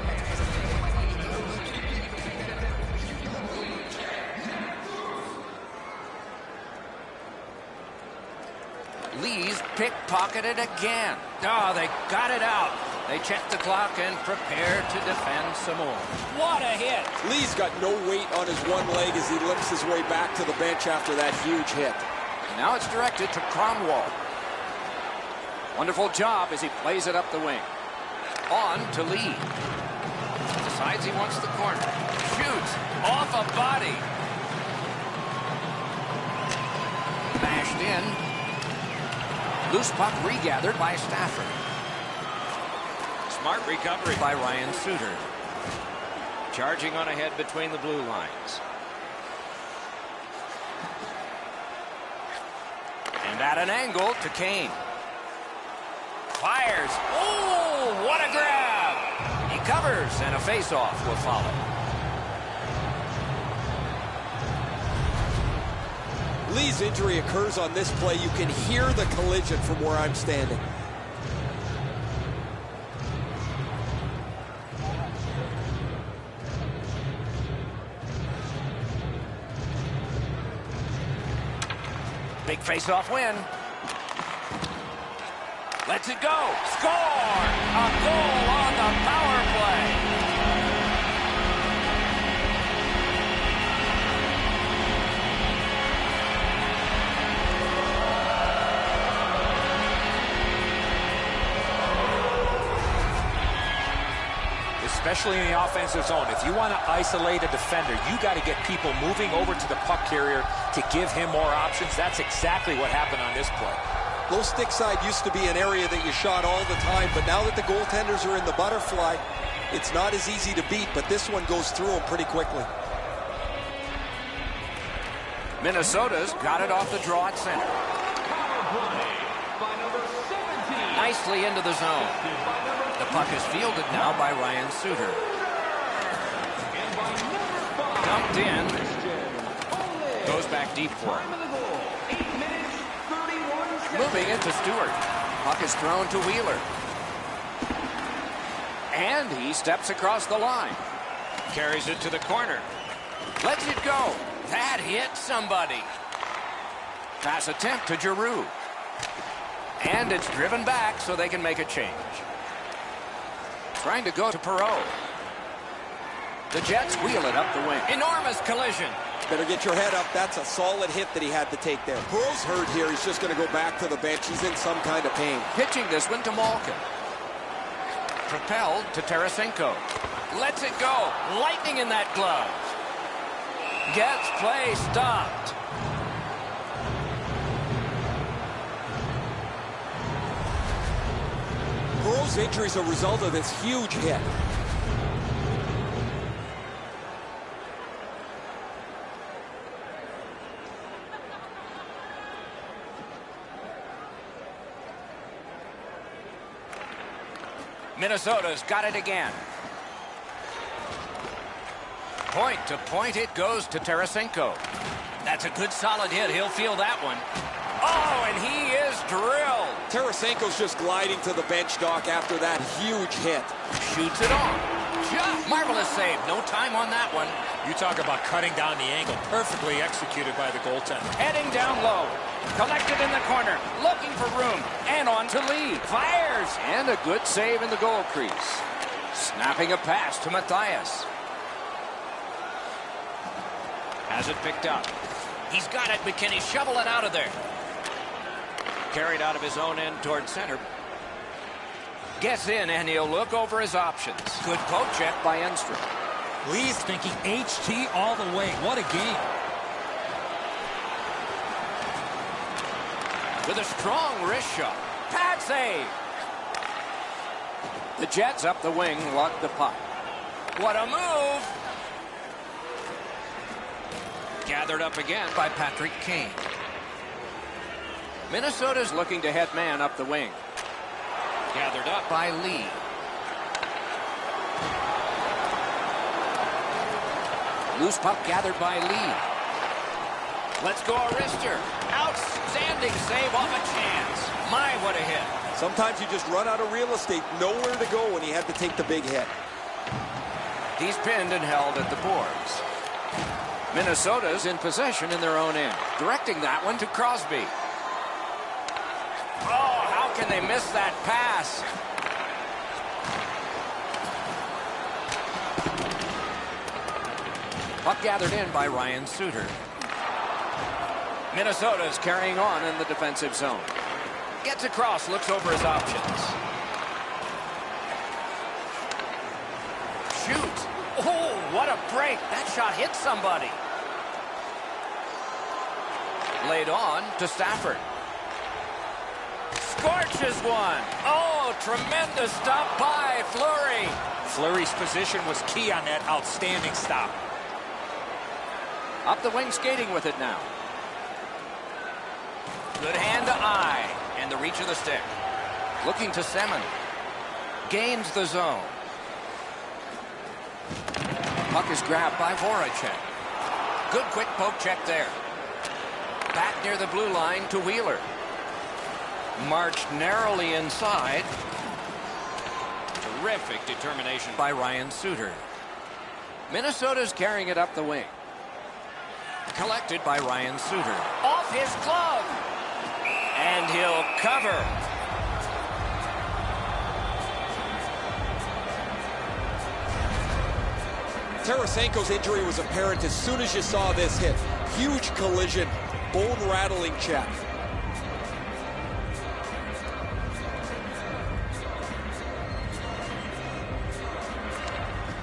Lee's pickpocketed again. Oh, they got it out. They check the clock and prepare to defend some more. What a hit. Lee's got no weight on his one leg as he limps his way back to the bench after that huge hit. And now it's directed to Cromwell. Wonderful job as he plays it up the wing. On to Lee. Decides he wants the corner. Shoots off a body. Bashed in. Loose puck regathered by Stafford. Smart recovery by Ryan Suter. Charging on ahead between the blue lines. And at an angle to Kane. Fires. Oh, what a grab. He covers, and a face-off will follow. Lee's injury occurs on this play. You can hear the collision from where I'm standing. Big face-off win. Lets it go. Score! A goal on the power play. Especially in the offensive zone. If you want to isolate a defender, you got to get people moving over to the puck carrier to give him more options. That's exactly what happened on this play. Low stick side used to be an area that you shot all the time, but now that the goaltenders are in the butterfly, it's not as easy to beat, but this one goes through them pretty quickly. Minnesota's got it off the draw at center. Nicely into the zone. The puck is fielded now by Ryan Suter. Dumped in. Goes back deep for him. Moving it to Stewart. Puck is thrown to Wheeler. And he steps across the line. Carries it to the corner. Lets it go. That hit somebody. Pass attempt to Giroux. And it's driven back so they can make a change. Trying to go to Perreault. The Jets wheel it up the wing. Enormous collision. Better get your head up. That's a solid hit that he had to take there. Perreault's hurt here. He's just going to go back to the bench. He's in some kind of pain. Pitching this one to Malkin. Propelled to Tarasenko. Lets it go. Lightning in that glove. Gets play stopped. Perreault's injury is a result of this huge hit. Minnesota's got it again. Point to point it goes to Tarasenko. That's a good solid hit. He'll feel that one. Oh, and he is drilled. Tarasenko's just gliding to the bench, Doc, after that huge hit. Shoots it on. Just marvelous save. No time on that one. You talk about cutting down the angle. Perfectly executed by the goaltender. Heading down low. Collected in the corner. Looking for room. And on to lead. Fires. And a good save in the goal crease. Snapping a pass to Matthias. Has it picked up. He's got it. McKinney shovel it out of there. Carried out of his own end toward center. Gets in and he'll look over his options. Good poke check by Enstrom. Lee's thinking HT all the way. What a game. With a strong wrist shot. Pad save. The Jets up the wing lock the puck. What a move. Gathered up again by Patrick Kane. Minnesota's looking to head man up the wing. Gathered up by Lee. Loose puck gathered by Lee. Let's go a wrister. Outstanding save off a chance. My, what a hit. Sometimes you just run out of real estate, nowhere to go when he had to take the big hit. He's pinned and held at the boards. Minnesota's in possession in their own end. Directing that one to Crosby. Oh, how can they miss that pass? Puck gathered in by Ryan Suter. Minnesota's carrying on in the defensive zone. Gets across, looks over his options. Shoots. Oh, what a break. That shot hit somebody. Laid on to Stafford. Scorches one. Oh, tremendous stop by Fleury. Fleury's position was key on that outstanding stop. Up the wing skating with it now. Good hand to eye. And the reach of the stick. Looking to Semin. Gains the zone. Puck is grabbed by Voracek. Good quick poke check there. Back near the blue line to Wheeler. Marched narrowly inside. Terrific determination by Ryan Suter. Minnesota's carrying it up the wing. Collected by Ryan Suter. Off his glove. And he'll cover. Tarasenko's injury was apparent as soon as you saw this hit. Huge collision, bone-rattling check.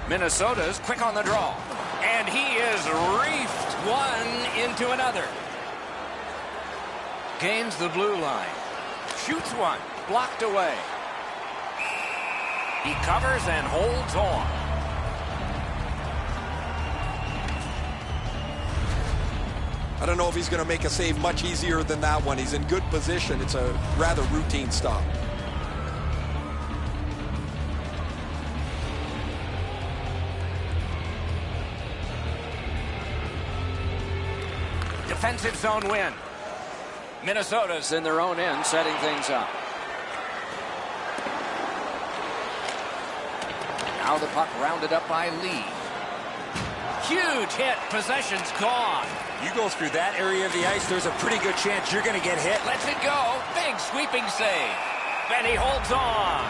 Minnesota's quick on the draw. And he is reefed one into another. Gains the blue line. Shoots one. Blocked away. He covers and holds on. I don't know if he's going to make a save much easier than that one. He's in good position. It's a rather routine stop. Defensive zone win. Minnesota's in their own end, setting things up. Now the puck rounded up by Lee. Huge hit. Possession's gone. You go through that area of the ice, there's a pretty good chance you're going to get hit. Lets it go. Big sweeping save. And he holds on.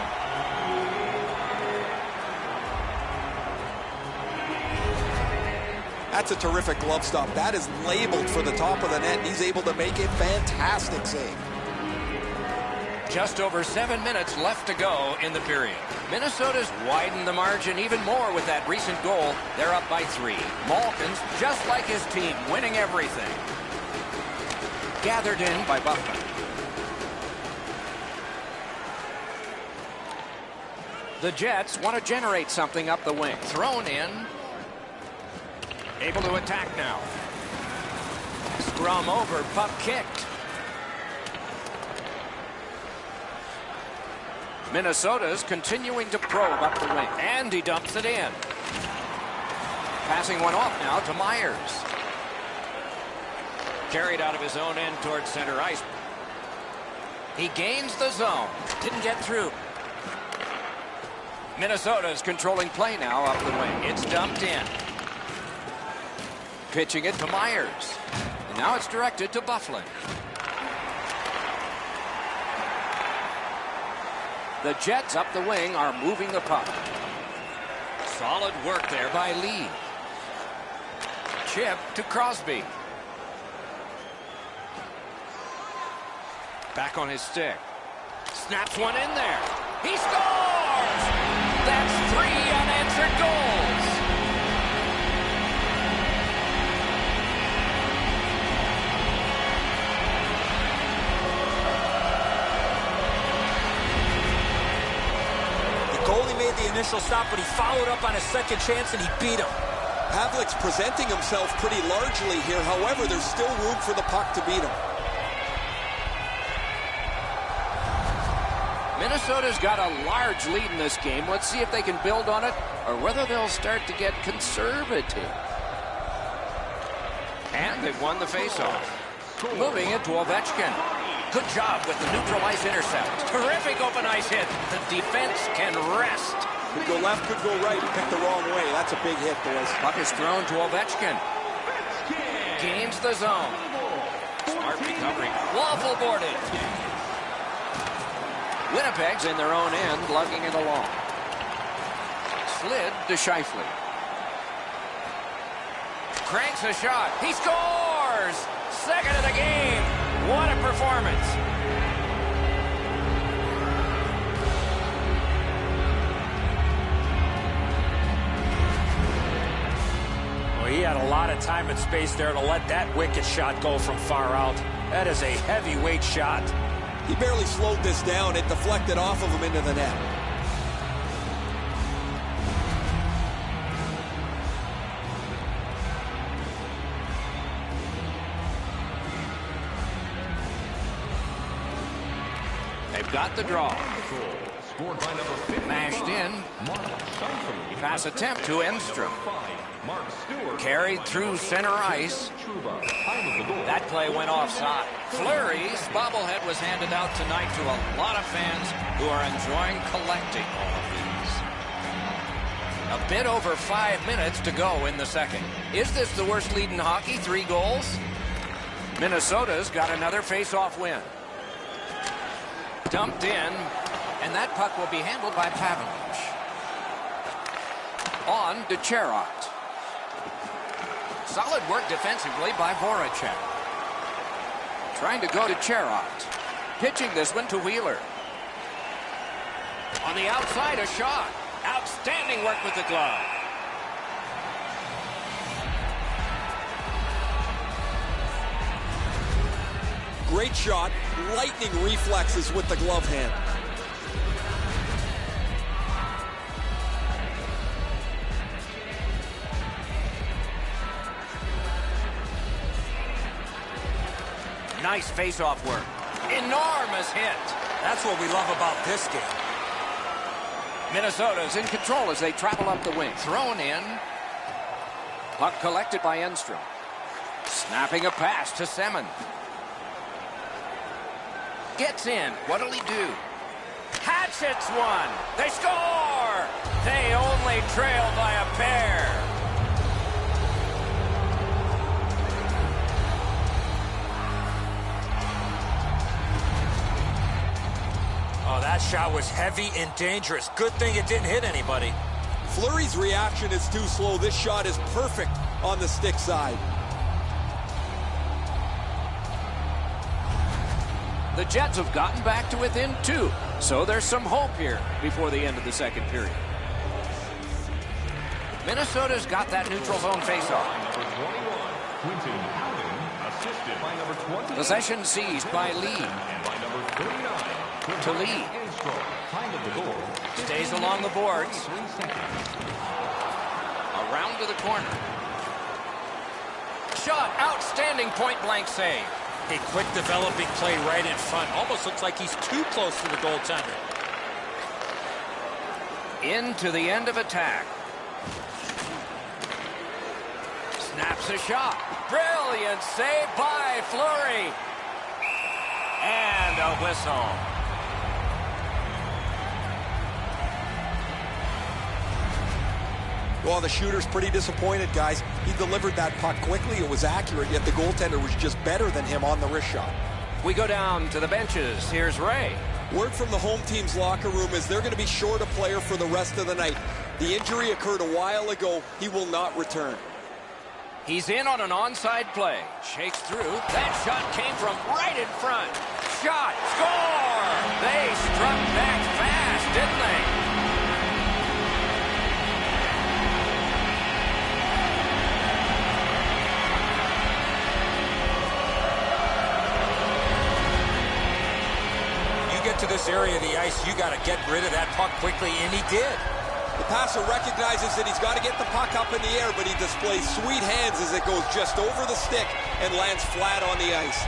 That's a terrific glove stop. That is labeled for the top of the net, and he's able to make a fantastic save. Just over 7 minutes left to go in the period. Minnesota's widened the margin even more with that recent goal. They're up by 3. Malkin's, just like his team, winning everything. Gathered in by Buffalo. The Jets want to generate something up the wing. Thrown in. Able to attack now. Scrum over, puck kicked. Minnesota's continuing to probe up the wing. And he dumps it in. Passing one off now to Myers. Carried out of his own end towards center ice. He gains the zone. Didn't get through. Minnesota's controlling play now up the wing. It's dumped in. Pitching it to Myers. And now it's directed to Bufflin. The Jets up the wing are moving the puck. Solid work there by Lee. Chip to Crosby. Back on his stick. Snaps one in there. He scores! That's 3 unanswered goals. The goalie made the initial stop, but he followed up on a second chance and he beat him. Havlic's presenting himself pretty largely here. However, there's still room for the puck to beat him. Minnesota's got a large lead in this game. Let's see if they can build on it or whether they'll start to get conservative. And they've won the faceoff. Moving it to Ovechkin. Good job with the neutral ice intercept. Terrific open ice hit. The defense can rest. Could go left, could go right. He picked the wrong way. That's a big hit, boys. Puck is thrown to Ovechkin. Gains the zone. Smart recovery. Waffle boarded. Winnipeg's in their own end, lugging it along. Slid to Scheifele. Cranks a shot. He scores! Second of the game. What a performance. Well, he had a lot of time and space there to let that wicked shot go from far out. That is a heavyweight shot. He barely slowed this down. It deflected off of him into the net. They've got the draw. Scored by number 50. Mashed in. Pass attempt to Enstrom. Carried through center ice. That play went offside. Fleury's bobblehead was handed out tonight to a lot of fans who are enjoying collecting all of these. A bit over 5 minutes to go in the second. Is this the worst lead in hockey? 3 goals? Minnesota's got another face-off win. Dumped in, and that puck will be handled by Pavelec. On to Cherot. Solid work defensively by Voracek. Trying to go to Cherot. Pitching this one to Wheeler. On the outside, a shot. Outstanding work with the glove. Great shot. Lightning reflexes with the glove hand. Nice face-off work. Enormous hit. That's what we love about this game. Minnesota's in control as they travel up the wing. Thrown in. Puck collected by Enstrom. Snapping a pass to Semin. Gets in. What'll he do? Hatchets one. They score! They only trail by a pair. Oh, that shot was heavy and dangerous. Good thing it didn't hit anybody. Fleury's reaction is too slow. This shot is perfect on the stick side. The Jets have gotten back to within 2, so there's some hope here before the end of the second period. Minnesota's got that neutral zone faceoff. Possession seized by Lee. To Lee. Stays along the boards. Around to the corner. Shot. Outstanding point-blank save. A quick developing play right in front. Almost looks like he's too close to the goaltender. Into the end of attack. Snaps a shot. Brilliant save by Fleury. And a whistle. Well, the shooter's pretty disappointed, guys. He delivered that puck quickly. It was accurate, yet the goaltender was just better than him on the wrist shot. We go down to the benches. Here's Ray. Word from the home team's locker room is they're going to be short a player for the rest of the night. The injury occurred a while ago. He will not return. He's in on an onside play. Shakes through. That shot came from right in front. Shot. Score! They struck back fast, didn't they? To this area of the ice, you got to get rid of that puck quickly, and he did. The passer recognizes that he's got to get the puck up in the air, but he displays sweet hands as it goes just over the stick and lands flat on the ice.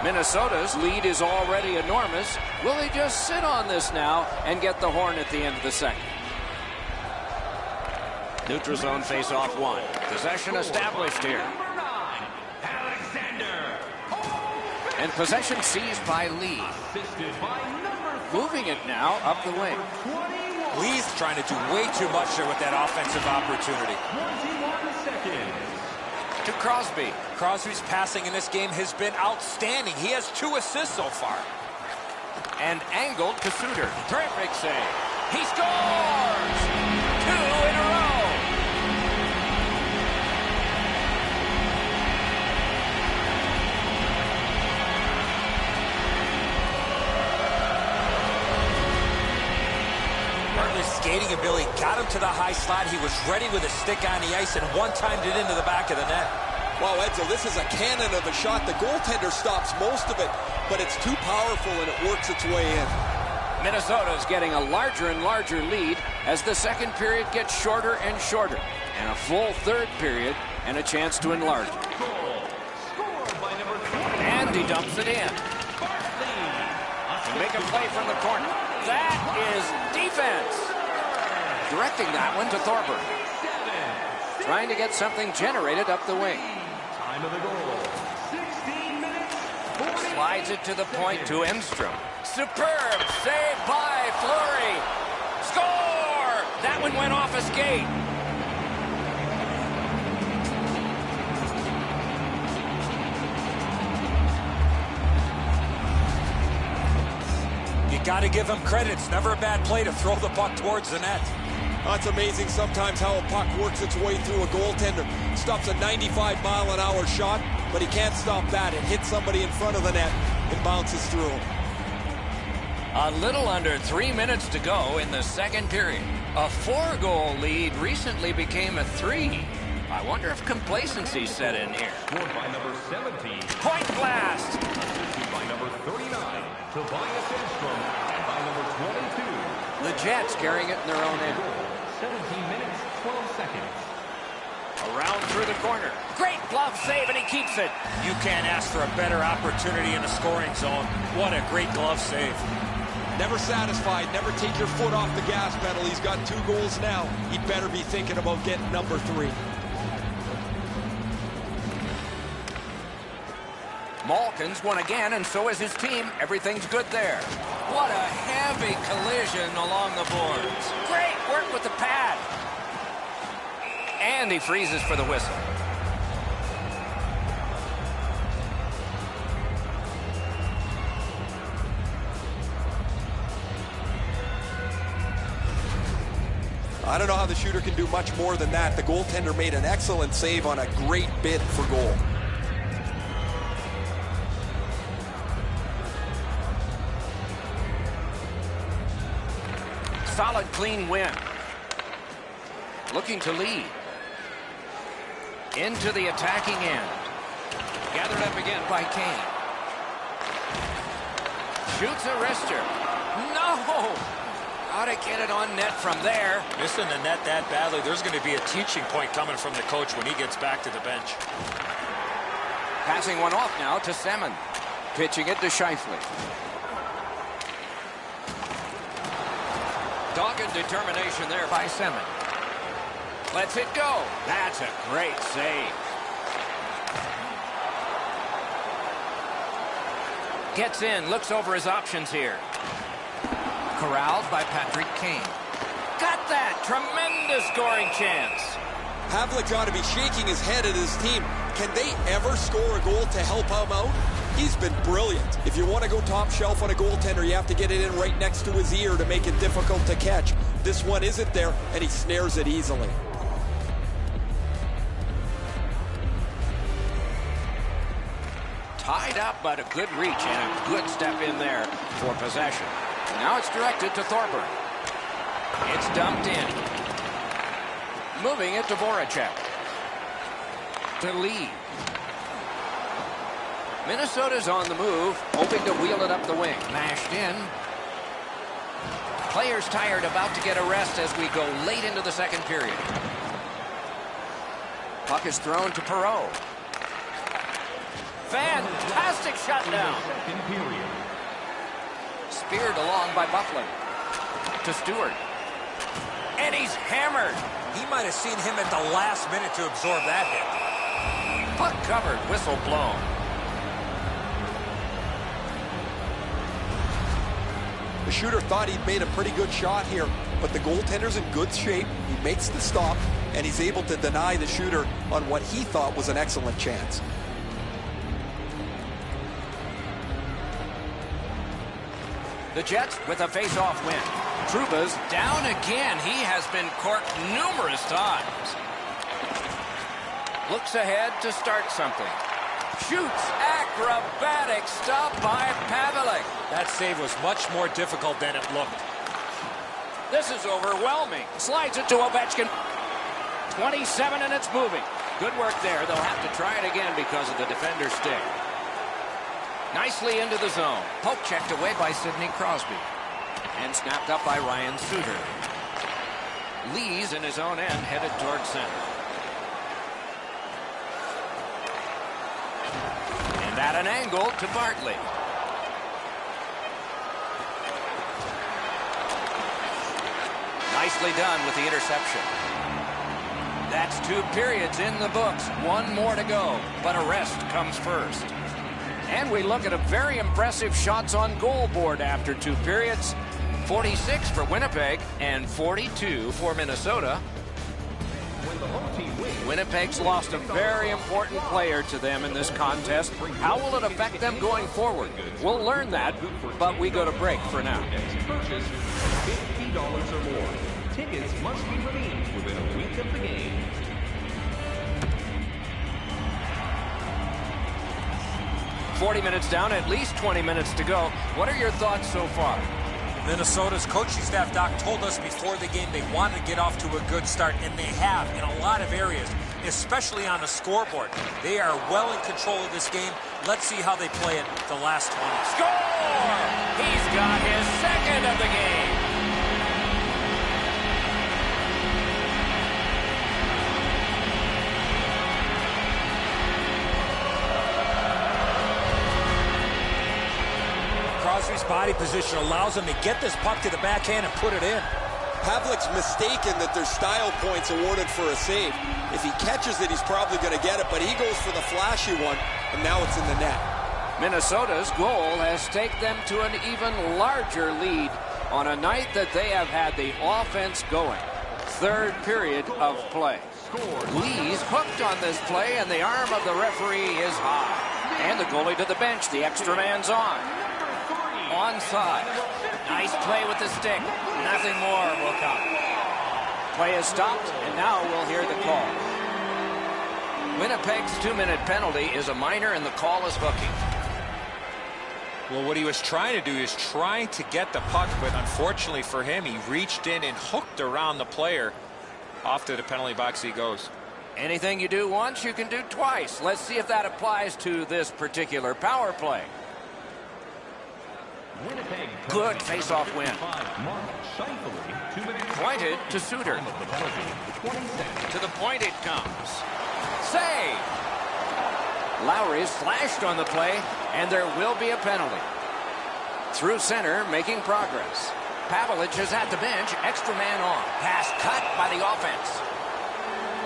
Minnesota's lead is already enormous. Will they just sit on this now and get the horn at the end of the second? Neutral zone face-off one. Possession established here. And possession seized by Lee. Moving it now up the wing. Lee's trying to do way too much there with that offensive opportunity. To Crosby. Crosby's passing in this game has been outstanding. He has 2 assists so far. And angled to Suter. Terrific save. He scores! 2 in a row. Skating ability got him to the high slot. He was ready with a stick on the ice and one-timed it into the back of the net. Wow, Edzo, this is a cannon of a shot. The goaltender stops most of it, but it's too powerful and it works its way in. Minnesota's getting a larger and larger lead as the second period gets shorter and shorter. And a full third period and a chance to enlarge it. And he dumps it in. To make a play from the corner. That is defense. Directing that one to Thorburn. Trying to get something generated up the wing. Time of the goal, 16 minutes. Slides it to the point to Enstrom. Superb save by Fleury. Score! That one went off a skate. You got to give him credit. It's never a bad play to throw the puck towards the net. It's amazing sometimes how a puck works its way through a goaltender. Stops a 95-mile-an-hour shot, but he can't stop that. It hits somebody in front of the net and bounces through him. A little under 3 minutes to go in the second period. A 4-goal lead recently became a 3. I wonder if complacency set in here. Scored by number 17. Point blast! Assisted by number 39. Tobias Enstrom. And by number 22. The Jets carrying it in their own end. 17 minutes, 12 seconds. Around through the corner. Great glove save, and he keeps it. You can't ask for a better opportunity in the scoring zone. What a great glove save. Never satisfied. Never take your foot off the gas pedal. He's got 2 goals now. He'd better be thinking about getting number 3. Malkin's won again, and so is his team. Everything's good there. What a heavy collision along the boards. Great work with the pad. And he freezes for the whistle. I don't know how the shooter can do much more than that. The goaltender made an excellent save on a great bid for goal. Solid, clean win. Looking to lead. Into the attacking end. Gathered up again by Kane. Shoots a wrister. No! How to get it on net from there. Missing the net that badly, there's going to be a teaching point coming from the coach when he gets back to the bench. Passing one off now to Semin. Pitching it to Scheifele. Dogged determination there by Semin. Lets it go. That's a great save. Gets in, looks over his options here. Corralled by Patrick Kane. got that. Tremendous scoring chance. Havlic's got to be shaking his head at his team. Can they ever score a goal to help him out? He's been brilliant. If you want to go top shelf on a goaltender, you have to get it in right next to his ear to make it difficult to catch. This one isn't there, and he snares it easily. Tied up, but a good reach and a good step in there for possession. Now it's directed to Thorburn. It's dumped in. Moving it to Voracek. To Lee. Minnesota's on the move, hoping to wheel it up the wing. Mashed in. Players tired, about to get a rest as we go late into the second period. Puck is thrown to Perreault. Fantastic shutdown. Speared along by Bufflin. To Stewart. And he's hammered. He might have seen him at the last minute to absorb that hit. Puck covered, whistle blown. The shooter thought he'd made a pretty good shot here, but the goaltender's in good shape. He makes the stop, and he's able to deny the shooter on what he thought was an excellent chance. The Jets with a face-off win. Trouba's down again. He has been corked numerous times. Looks ahead to start something. Shoots. Acrobatic stop by Pavelec. That save was much more difficult than it looked. This is overwhelming. Slides it to Ovechkin. 27 and it's moving. Good work there. They'll have to try it again because of the defender's stick. Nicely into the zone. Poke checked away by Sidney Crosby. And snapped up by Ryan Suter. Lee's in his own end headed towards center. And at an angle to Bartley. Nicely done with the interception. That's 2 periods in the books. 1 more to go, but a rest comes first. And we look at a very impressive shots on goal board after 2 periods. 46 for Winnipeg and 42 for Minnesota. Winnipeg's lost a very important player to them in this contest. How will it affect them going forward? We'll learn that, but we go to break for now. Purchase $50 or more. Tickets must be redeemed within a week of the game. $40 minutes down, at least 20 minutes to go. What are your thoughts so far? Minnesota's coaching staff, Doc, told us before the game they wanted to get off to a good start, and they have in a lot of areas, especially on the scoreboard. They are well in control of this game. Let's see how they play it the last 20. Score! He's got his second of the game. Crosby's body position allows him to get this puck to the backhand and put it in. Havlic's mistaken that there's style points awarded for a save. If he catches it, he's probably going to get it, but he goes for the flashy one, and now it's in the net. Minnesota's goal has taken them to an even larger lead on a night that they have had the offense going. 3rd period of play. Lee's hooked on this play, and the arm of the referee is high. And the goalie to the bench. The extra man's on. Onside. Nice play with the stick. Nothing more will come. Play is stopped, and now we'll hear the call. Winnipeg's 2-minute penalty is a minor, and the call is hooking. Well, what he was trying to do is trying to get the puck, but unfortunately for him, he reached in and hooked around the player. Off to the penalty box he goes. Anything you do once, you can do twice. Let's see if that applies to this particular power play. Good face-off win. Pointed to Suter. To the point it comes. Save! Lowry's flashed on the play, and there will be a penalty. Through center, making progress. Pavelec is at the bench, extra man on. Pass cut by the offense.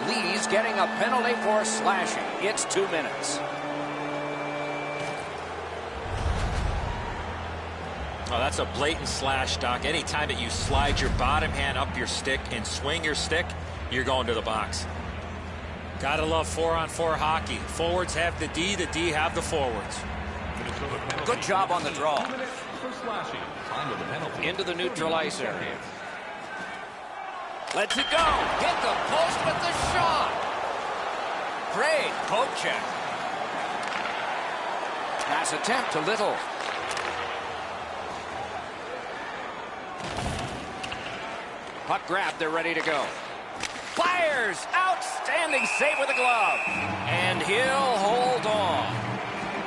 Lee's getting a penalty for slashing. It's 2 minutes. Oh, that's a blatant slash, Doc. Anytime that you slide your bottom hand up your stick and swing your stick, you're going to the box. Gotta love 4-on-4 hockey. Forwards have the D have the forwards. Good job on the draw. Into the neutral ice area. Lets it go. Hit the post with the shot. Great poke check. Pass attempt to Little. Puck grab, they're ready to go. Fires! Outstanding save with a glove. And he'll hold on.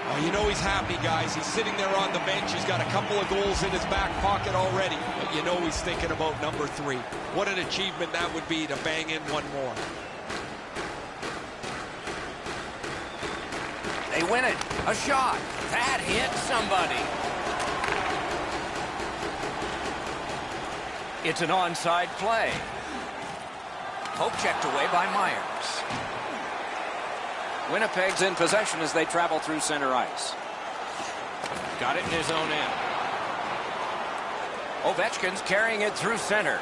Oh, you know he's happy, guys. He's sitting there on the bench. He's got a couple of goals in his back pocket already. But you know he's thinking about number 3. What an achievement that would be to bang in one more. They win it. A shot. That hit somebody. It's an onside play. Poke checked away by Myers. Winnipeg's in possession as they travel through center ice. Got it in his own end. Ovechkin's carrying it through center.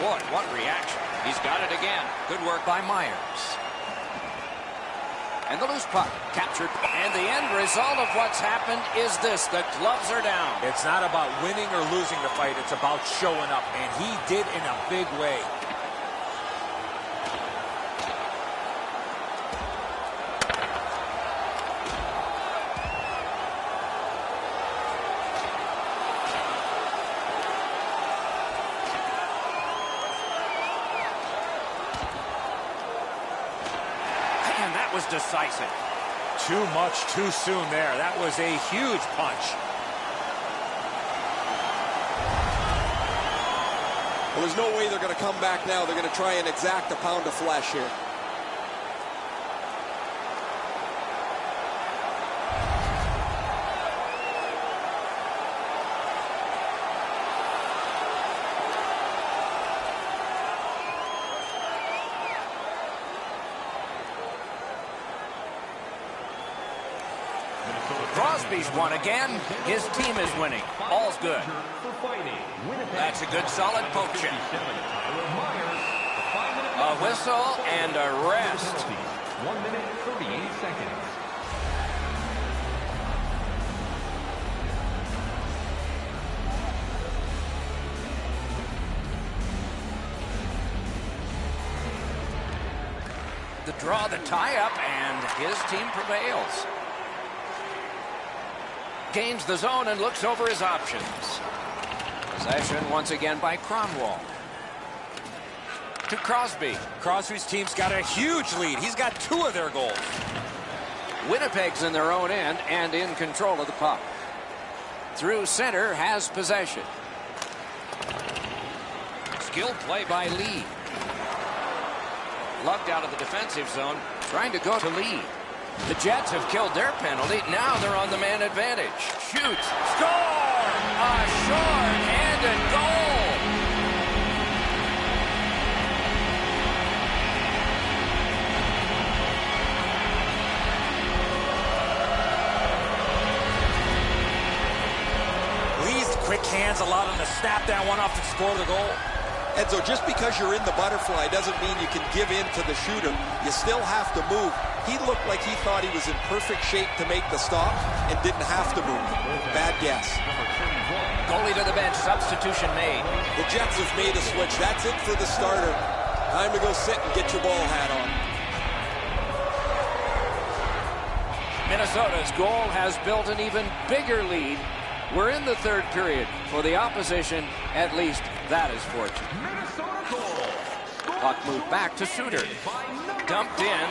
Boy, what reaction. He's got it again. Good work by Myers. And the loose puck captured. And the end result of what's happened is this. The gloves are down. It's not about winning or losing the fight. It's about showing up. And he did in a big way. Was decisive. Too much too soon there. That was a huge punch. Well, there's no way they're going to come back now. They're going to try and exact a pound of flesh here. Crosby's won again. His team is winning. All's good. That's a good solid poke check. A whistle and a rest. 1 minute, 38 seconds. The draw, the tie-up, and his team prevails. Gains the zone and looks over his options. Possession once again by Kronwall. To Crosby. Crosby's team's got a huge lead. He's got 2 of their goals. Winnipeg's in their own end and in control of the puck. Through center, has possession. Skilled play by Lee. Lugged out of the defensive zone, trying to go to Lee. The Jets have killed their penalty. Now they're on the man advantage. Shoots. Score! A short-handed goal. Lee's quick hands allowed him to snap that one off and score the goal. Enzo, just because you're in the butterfly doesn't mean you can give in to the shooter. You still have to move. He looked like he thought he was in perfect shape to make the stop and didn't have to move. Bad guess. Goalie to the bench. Substitution made. The Jets have made a switch. That's it for the starter. Time to go sit and get your ball hat on. Minnesota's goal has built an even bigger lead. We're in the third period. For the opposition, at least that is fortunate. Puck moved back to Suter. Dumped in.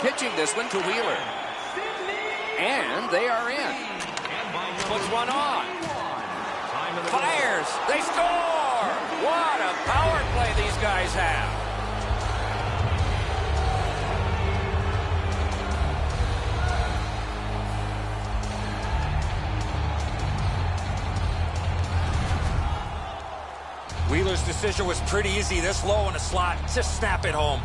Pitching this one to Wheeler. And they are in. Puts one on. Fires. They score. What a power play these guys have. Wheeler's decision was pretty easy. This low in the slot, just snap it home.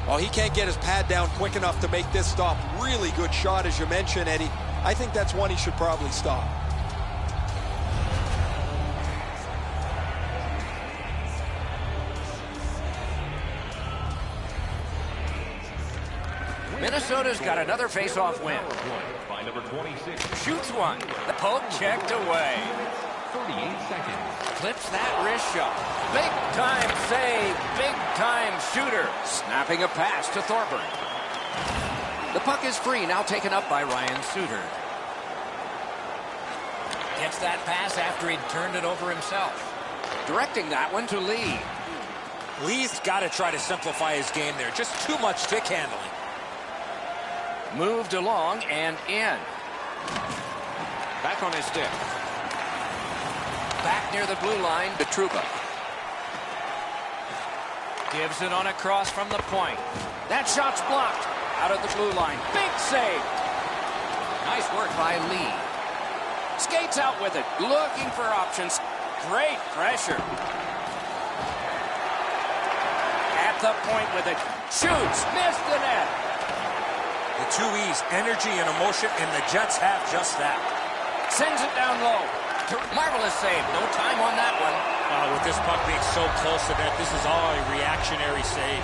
Well, he can't get his pad down quick enough to make this stop. Really good shot, as you mentioned, Eddie. I think that's one he should probably stop. Minnesota's got another face-off win. By number 26. Shoots one. The poke checked away. 38 seconds. Clips that wrist shot. Big time save. Big time shooter. Snapping a pass to Thorburn. The puck is free, now taken up by Ryan Suter. Gets that pass after he'd turned it over himself. Directing that one to Lee. Lee's got to try to simplify his game there. Just too much stick handling. Moved along and in. Back on his stick. Back near the blue line to Trouba. Gives it on a cross from the point. That shot's blocked. Out of the blue line. Big save. Nice work by Lee. Skates out with it. Looking for options. Great pressure. At the point with it. Shoots. Missed the net. The two E's, energy and emotion, and the Jets have just that. Sends it down low. Marvelous save. No time on that one. With this puck being so close to that, this is all a reactionary save.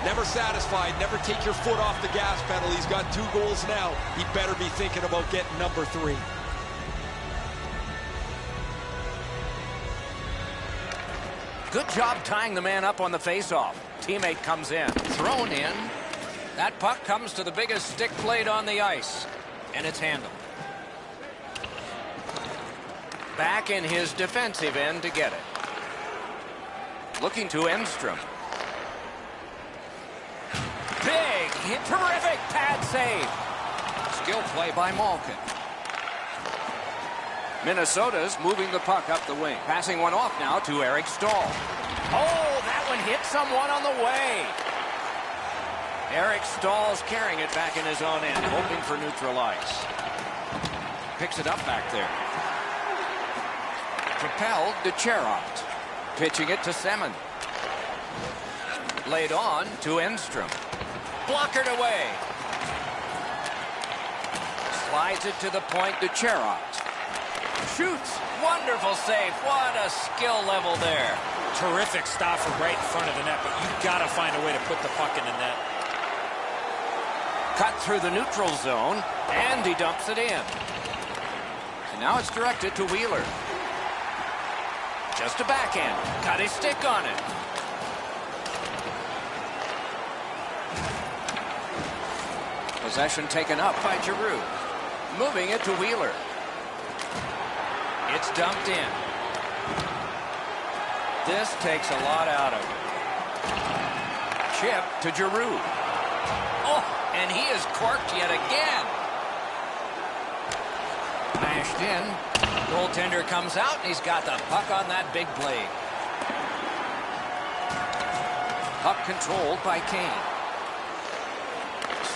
Never satisfied. Never take your foot off the gas pedal. He's got 2 goals now. He better be thinking about getting number 3. Good job tying the man up on the faceoff. Teammate comes in. Thrown in. That puck comes to the biggest stick blade on the ice. And it's handled. Back in his defensive end to get it. Looking to Enstrom. Big hit. Terrific pad save. Skill play by Malkin. Minnesota's moving the puck up the wing. Passing one off now to Eric Stahl. Oh, that one hit someone on the way. Eric Stahl's carrying it back in his own end, hoping for neutral ice. Picks it up back there. Propelled to Cherot. Pitching it to Semin. Laid on to Enstrom. Blockered away. Slides it to the point to Cherot. Shoots. Wonderful save. What a skill level there. Terrific stop from right in front of the net, but you've got to find a way to put the puck in the net. Cut through the neutral zone, and he dumps it in. And now it's directed to Wheeler. Just a backhand. Got his stick on it. Possession taken up by Giroux. Moving it to Wheeler. It's dumped in. This takes a lot out of it. Chip to Giroux. Oh, and he is corked yet again. Mashed in. Goaltender comes out, and he's got the puck on that big blade. Puck controlled by Kane.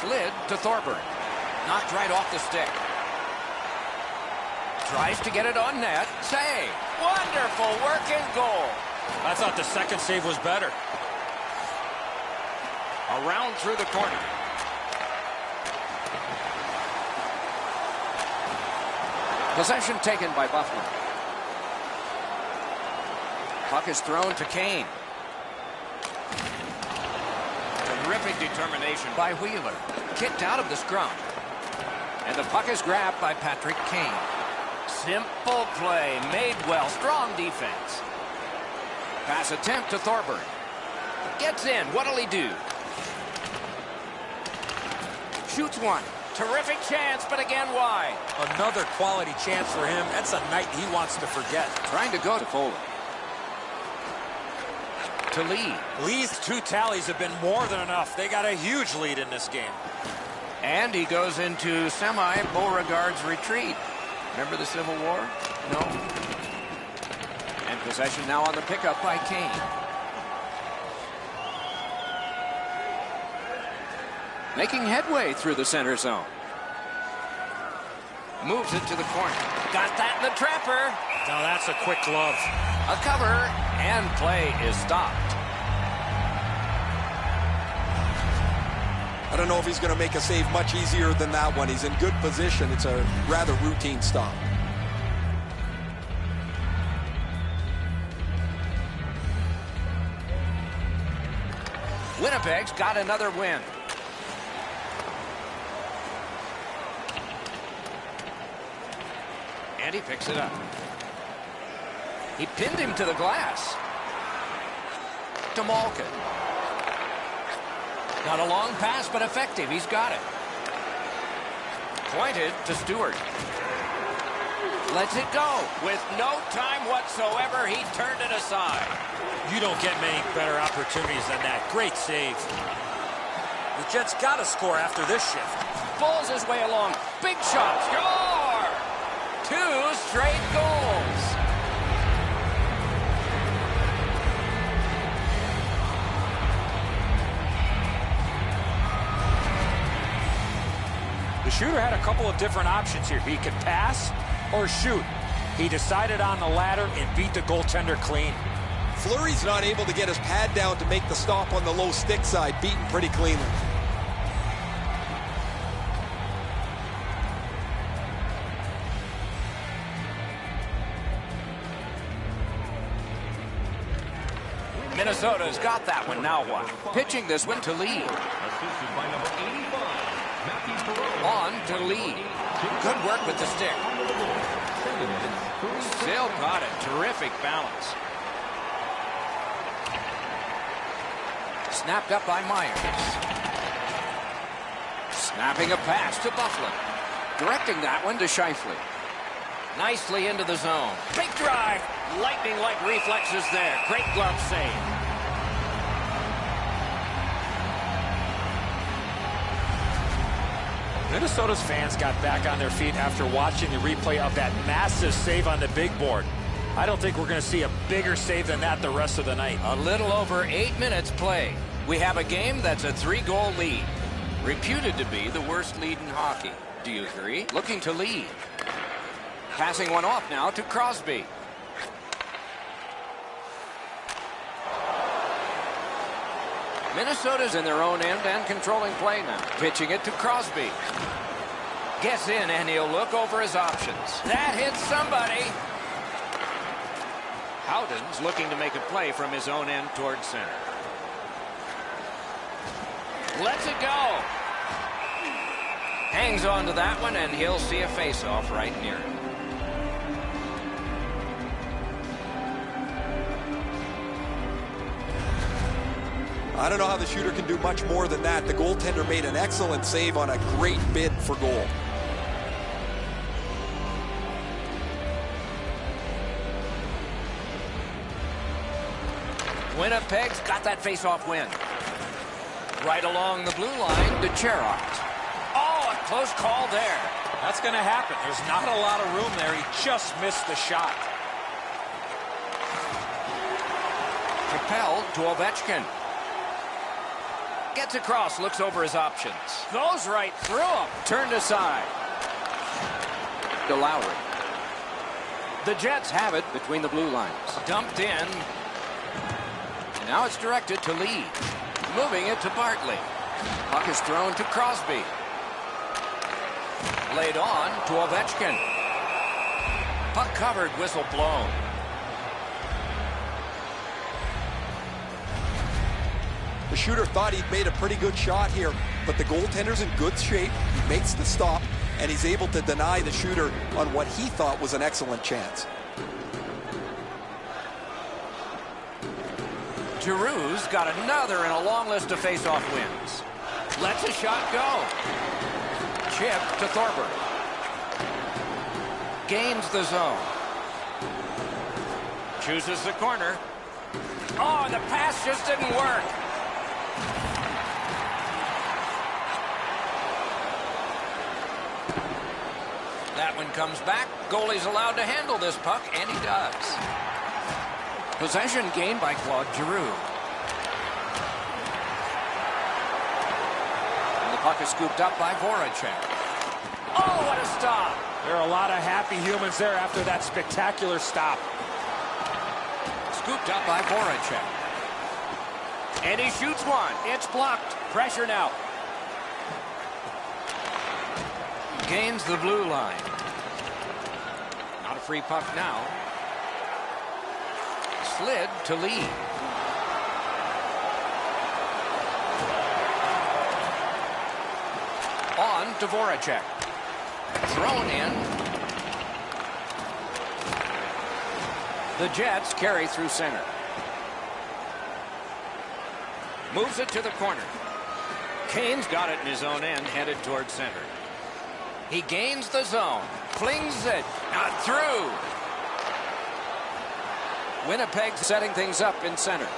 Slid to Thorburn. Knocked right off the stick. Tries to get it on net. Save. Wonderful work and goal. I thought the second save was better. Around through the corner. Possession taken by Buffalo. Puck is thrown to Kane. Terrific determination by Wheeler. Kicked out of the scrum. And the puck is grabbed by Patrick Kane. Simple play, made well, strong defense. Pass attempt to Thorburn. Gets in, what'll he do? Shoots one. Terrific chance, but again wide. Another quality chance for him. That's a night he wants to forget. Trying to go to Foley. To Lee. Lee's 2 tallies have been more than enough. They got a huge lead in this game. And he goes into semi-Beauregard's retreat. Remember the Civil War? No. And possession now on the pickup by Kane. Making headway through the center zone. Moves it to the corner. Got that in the trapper. Now that's a quick glove. A cover, and play is stopped. I don't know if he's going to make a save much easier than that one. He's in good position. It's a rather routine stop. Winnipeg's got another win. And he picks it up. He pinned him to the glass. To Malkin. Not a long pass, but effective. He's got it. Pointed to Stewart. Lets it go. With no time whatsoever, he turned it aside. You don't get many better opportunities than that. Great save. The Jets got to score after this shift. Pulls his way along. Big shot. Score! 2 straight goals. The shooter had a couple of different options here. He could pass or shoot. He decided on the latter and beat the goaltender clean. Fleury's not able to get his pad down to make the stop on the low stick side, beaten pretty cleanly. Minnesota's got that one. Now what? Pitching this one to Lee. Assisted by number 85, Matthew Perreault. On to Lee. Good work with the stick. 7 minutes. Still got it. Terrific balance. Snapped up by Myers. Snapping a pass to Bufflin. Directing that one to Scheifele. Nicely into the zone. Big drive. Lightning-like reflexes there. Great glove save. Minnesota's fans got back on their feet after watching the replay of that massive save on the big board. I don't think we're going to see a bigger save than that the rest of the night. A little over 8 minutes play. We have a game that's a 3-goal lead. Reputed to be the worst lead in hockey. Do you agree? Looking to lead. Passing one off now to Crosby. Minnesota's in their own end and controlling play now. Pitching it to Crosby. Gets in and he'll look over his options. That hits somebody. Howden's looking to make a play from his own end towards center. Lets it go. Hangs on to that one and he'll see a face-off right near him. I don't know how the shooter can do much more than that. The goaltender made an excellent save on a great bid for goal. Winnipeg's got that face-off win. Right along the blue line to Cherot. Oh, a close call there. That's going to happen. There's not a lot of room there. He just missed the shot. Propelled to Ovechkin. Gets across, looks over his options. Goes right through him. Turned aside. To Lowry. The Jets have it between the blue lines. Dumped in. Now it's directed to Lee. Moving it to Bartley. Puck is thrown to Crosby. Laid on to Ovechkin. Puck covered, whistle blown. The shooter thought he'd made a pretty good shot here, but the goaltender's in good shape. He makes the stop, and he's able to deny the shooter on what he thought was an excellent chance. Giroux's got another in a long list of face-off wins. Lets a shot go. Chip to Thorburn. Gains the zone. Chooses the corner. Oh, the pass just didn't work. That one comes back. Goalie's allowed to handle this puck, and he does. Possession gained by Claude Giroux. And the puck is scooped up by Voracek. Oh, what a stop! There are a lot of happy humans there after that spectacular stop. Scooped up by Voracek. And he shoots one. It's blocked. Pressure now. Gains the blue line. Not a free puck now. Slid to Lee. On to Voracek. Thrown in. The Jets carry through center. Moves it to the corner. Kane's got it in his own end, headed towards center. He gains the zone. Flings it. Not through. Winnipeg setting things up in center.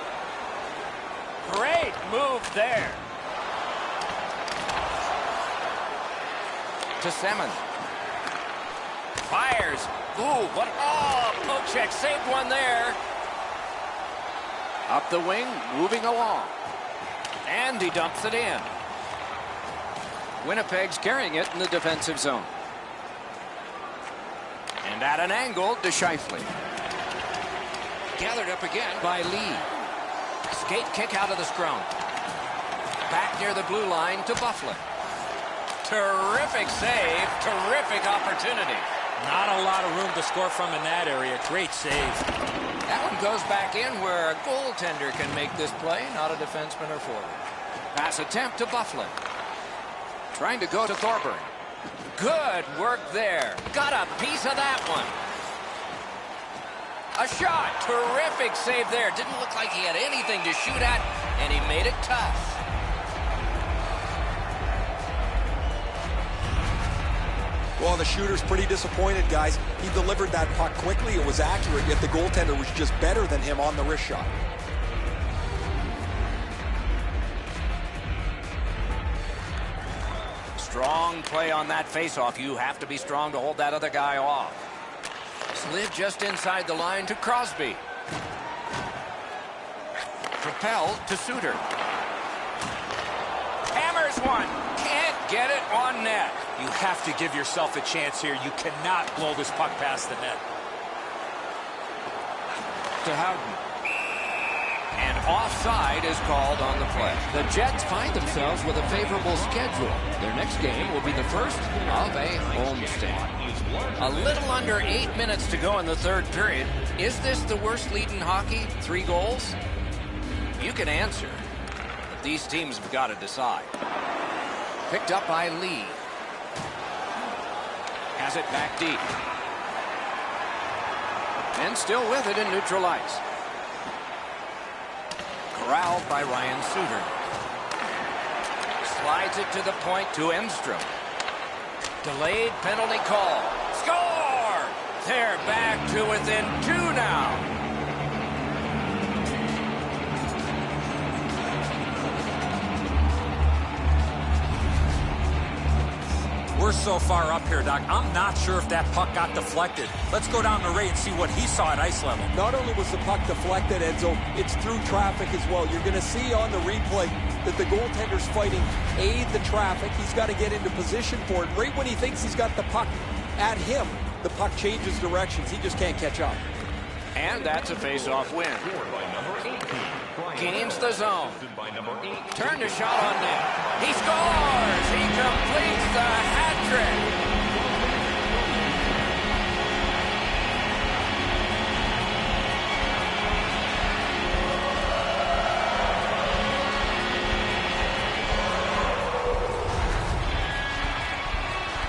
Great move there. To Simmons. Fires. Ooh, what? Oh, Pochek saved one there. Up the wing, moving along. And he dumps it in. Winnipeg's carrying it in the defensive zone. And at an angle to Scheifele. Gathered up again by Lee. Skate kick out of the scrum. Back near the blue line to Bufflin. Terrific save. Terrific opportunity. Not a lot of room to score from in that area. Great save. That one goes back in where a goaltender can make this play, not a defenseman or forward. Pass attempt to Bufflin. Trying to go to Thorburn. Good work there. Got a piece of that one. A shot. Terrific save there. Didn't look like he had anything to shoot at, and he made it tough. Well, the shooter's pretty disappointed, guys. He delivered that puck quickly. It was accurate, yet the goaltender was just better than him on the wrist shot. Strong play on that faceoff. You have to be strong to hold that other guy off. Slid just inside the line to Crosby. Propelled to Suter. Hammers one. Can't get it on net. You have to give yourself a chance here. You cannot blow this puck past the net. To Howden. And offside is called on the play. The Jets find themselves with a favorable schedule. Their next game will be the first of a homestand. A little under 8 minutes to go in the third period. Is this the worst lead in hockey? 3 goals? You can answer. But these teams have got to decide. Picked up by Lee. Has it back deep. And still with it in neutral ice. Corralled by Ryan Suter. Slides it to the point to Enstrom. Delayed penalty call. Score! They're back to within 2 now. We're so far up here, Doc. I'm not sure if that puck got deflected. Let's go down to Ray and see what he saw at ice level. Not only was the puck deflected, Enzo, it's through traffic as well. You're going to see on the replay that the goaltender's fighting the traffic. He's got to get into position for it. Right when he thinks he's got the puck at him, the puck changes directions. He just can't catch up. And that's a face-off win. Gains the zone. Turned a shot on net. He scores! He completes the hat trick.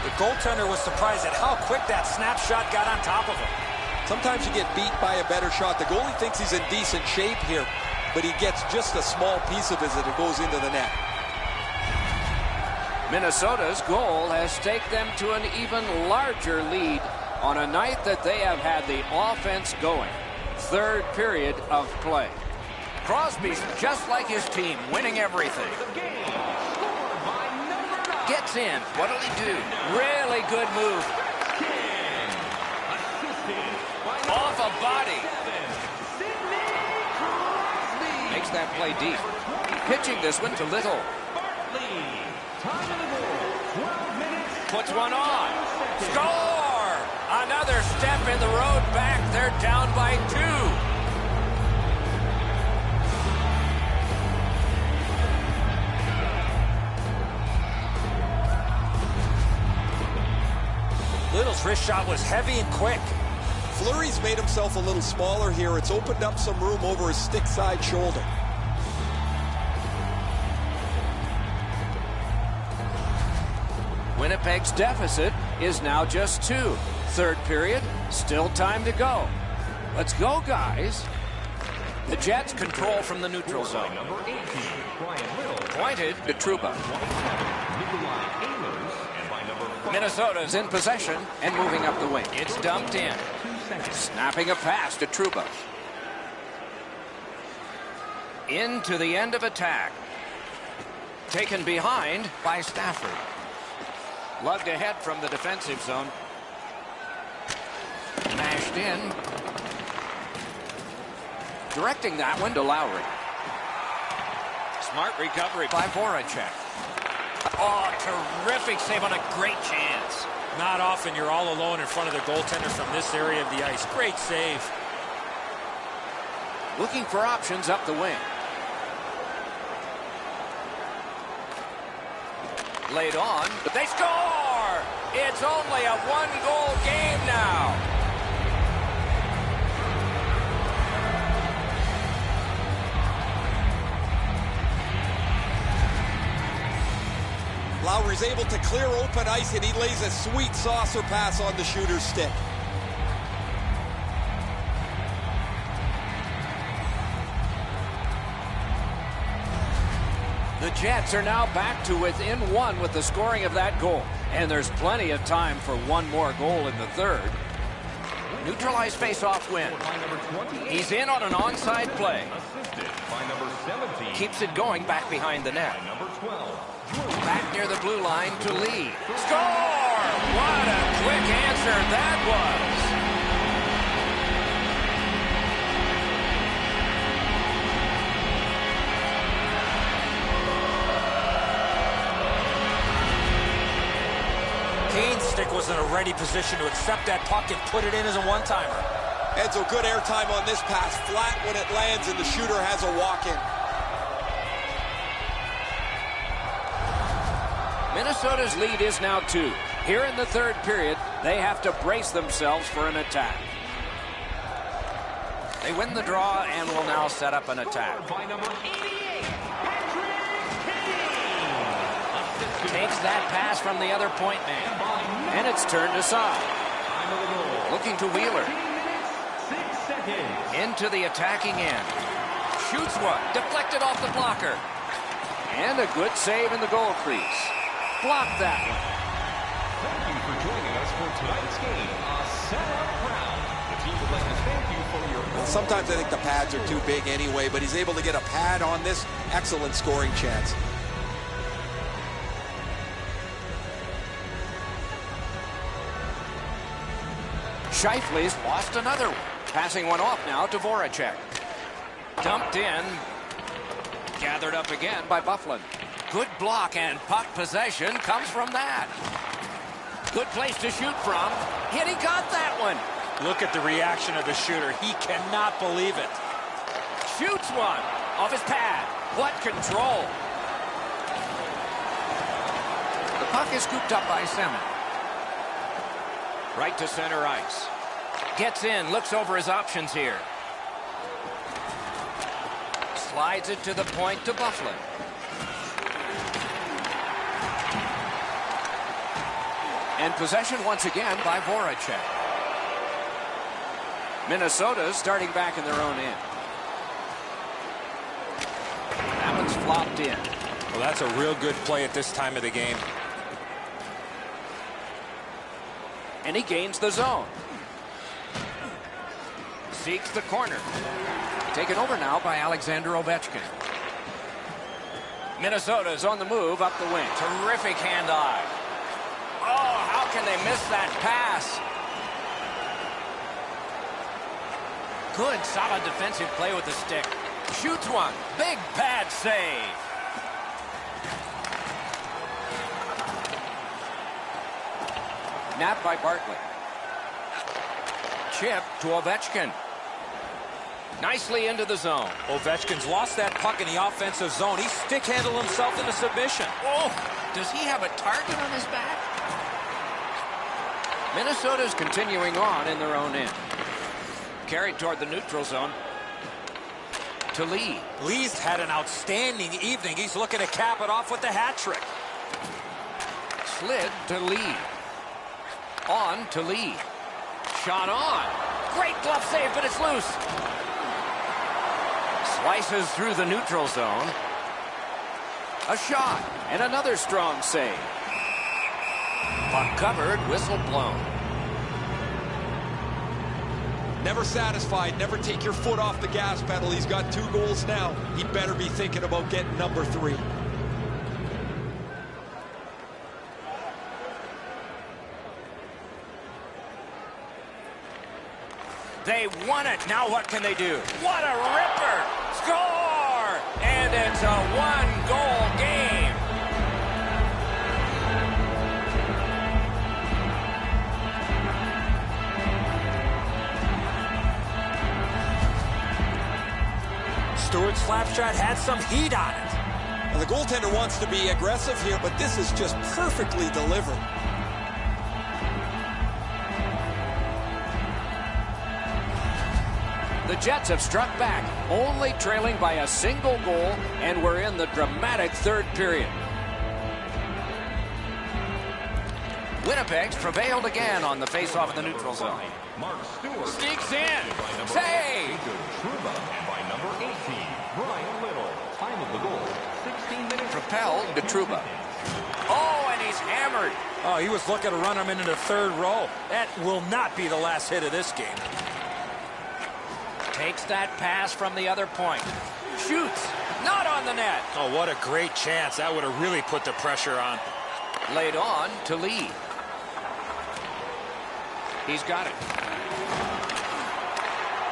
The goaltender was surprised at how quick that snapshot got on top of him. Sometimes you get beat by a better shot. The goalie thinks he's in decent shape here, but he gets just a small piece of it as it goes into the net. Minnesota's goal has taken them to an even larger lead on a night that they have had the offense going. Third period of play. Crosby's just like his team, winning everything. Gets in. What'll he do? Really good move. Off a body. Makes that play deep. Pitching this one to Little. Puts one on. Score! Another step in the road back. They're down by 2. Little's wrist shot was heavy and quick. Fleury's made himself a little smaller here. It's opened up some room over his stick side shoulder. Winnipeg's deficit is now just 2. Third period, still time to go. Let's go, guys. The Jets control from the neutral zone. Number 18, Brian Little. Pointed to Trouba. Minnesota's in possession and moving up the wing. It's dumped in. Snapping a pass to Trouba. Into the end of attack. Taken behind by Stafford. Lugged ahead from the defensive zone. Mashed in. Directing that one to Lowry. Smart recovery by Voracek. Oh, terrific save on a great chance. Not often you're all alone in front of the goaltender from this area of the ice. Great save. Looking for options up the wing. Laid on, but they score! It's only a one-goal game now. Lowry's able to clear open ice, and he lays a sweet saucer pass on the shooter's stick. The Jets are now back to within 1 with the scoring of that goal. And there's plenty of time for one more goal in the third. Neutralized face-off win. He's in on an onside play. Keeps it going back behind the net. Back near the blue line to Lee. Score! What a quick answer that was. Kane's stick was in a ready position to accept that puck and put it in as a one-timer. Edzo, good airtime on this pass. Flat when it lands, and the shooter has a walk-in. Minnesota's lead is now 2. Here in the third period, they have to brace themselves for an attack. They win the draw and will now set up an attack. Takes that pass from the other point man. And it's turned aside. Looking to Wheeler. Into the attacking end. Shoots one. Deflected off the blocker. And a good save in the goal crease. Blocked that one. Thank you for joining us for tonight's game. A sellout crowd. The team would like to thank you for your... Well, sometimes I think the pads are too big anyway, but he's able to get a pad on this excellent scoring chance. Scheifele's lost another one. Passing one off now to Voracek. Dumped in. Gathered up again by Byfuglien. Good block, and puck possession comes from that. Good place to shoot from. And he got that one. Look at the reaction of the shooter. He cannot believe it. Shoots one off his pad. What control. The puck is scooped up by Semin. Right to center ice. Gets in, looks over his options here. Slides it to the point to Byfuglien. And possession once again by Voracek. Minnesota starting back in their own end. That one's flopped in. Well, that's a real good play at this time of the game. And he gains the zone. Seeks the corner. Taken over now by Alexander Ovechkin. Minnesota's on the move up the wing. Terrific hand-eye. Oh, how can they miss that pass? Good, solid defensive play with the stick. Shoots one. Big pad save. Napped by Bartley. Chip to Ovechkin. Nicely into the zone. Ovechkin's lost that puck in the offensive zone. He stick-handled himself into submission. Oh, does he have a target on his back? Minnesota's continuing on in their own end. Carried toward the neutral zone. To Lee. Lee's had an outstanding evening. He's looking to cap it off with the hat trick. Slid to Lee. On to Lee. Shot on. Great glove save, but it's loose. Slices through the neutral zone. A shot and another strong save. Puck covered, whistle blown. Never satisfied. Never take your foot off the gas pedal. He's got 2 goals now. He better be thinking about getting number 3. They won it. Now what can they do? What a ripper! Score! And it's a 1-goal game. Stewart's slap shot had some heat on it. And the goaltender wants to be aggressive here, but this is just perfectly delivered. The Jets have struck back, only trailing by a single goal, and we're in the dramatic third period. Winnipeg's prevailed again on the faceoff in the neutral zone. Mark Stewart. Sneaks in. Save. Trouba, and by number 18, Brian Little. Time of the goal, 16 minutes. Propelled to Trouba. Oh, and he's hammered. Oh, he was looking to run him into the third row. That will not be the last hit of this game. Takes that pass from the other point. Shoots. Not on the net. Oh, what a great chance. That would have really put the pressure on. Laid on to Lee. He's got it.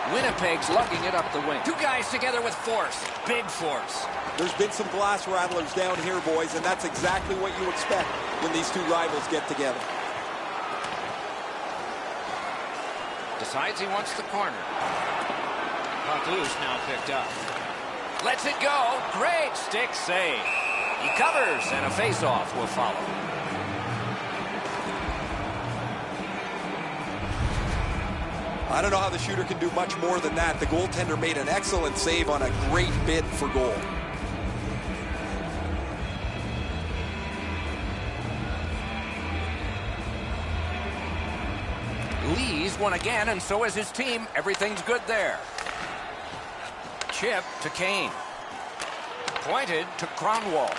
Winnipeg's lugging it up the wing. 2 guys together with force. Big force. There's been some glass rattlers down here, boys, and that's exactly what you expect when these 2 rivals get together. Decides he wants the corner. Puck loose, now picked up. Lets it go. Great stick save. He covers, and a face-off will follow. I don't know how the shooter can do much more than that. The goaltender made an excellent save on a great bid for goal. Lee's won again, and so is his team. Everything's good there. Chip to Kane. Pointed to Cronwall.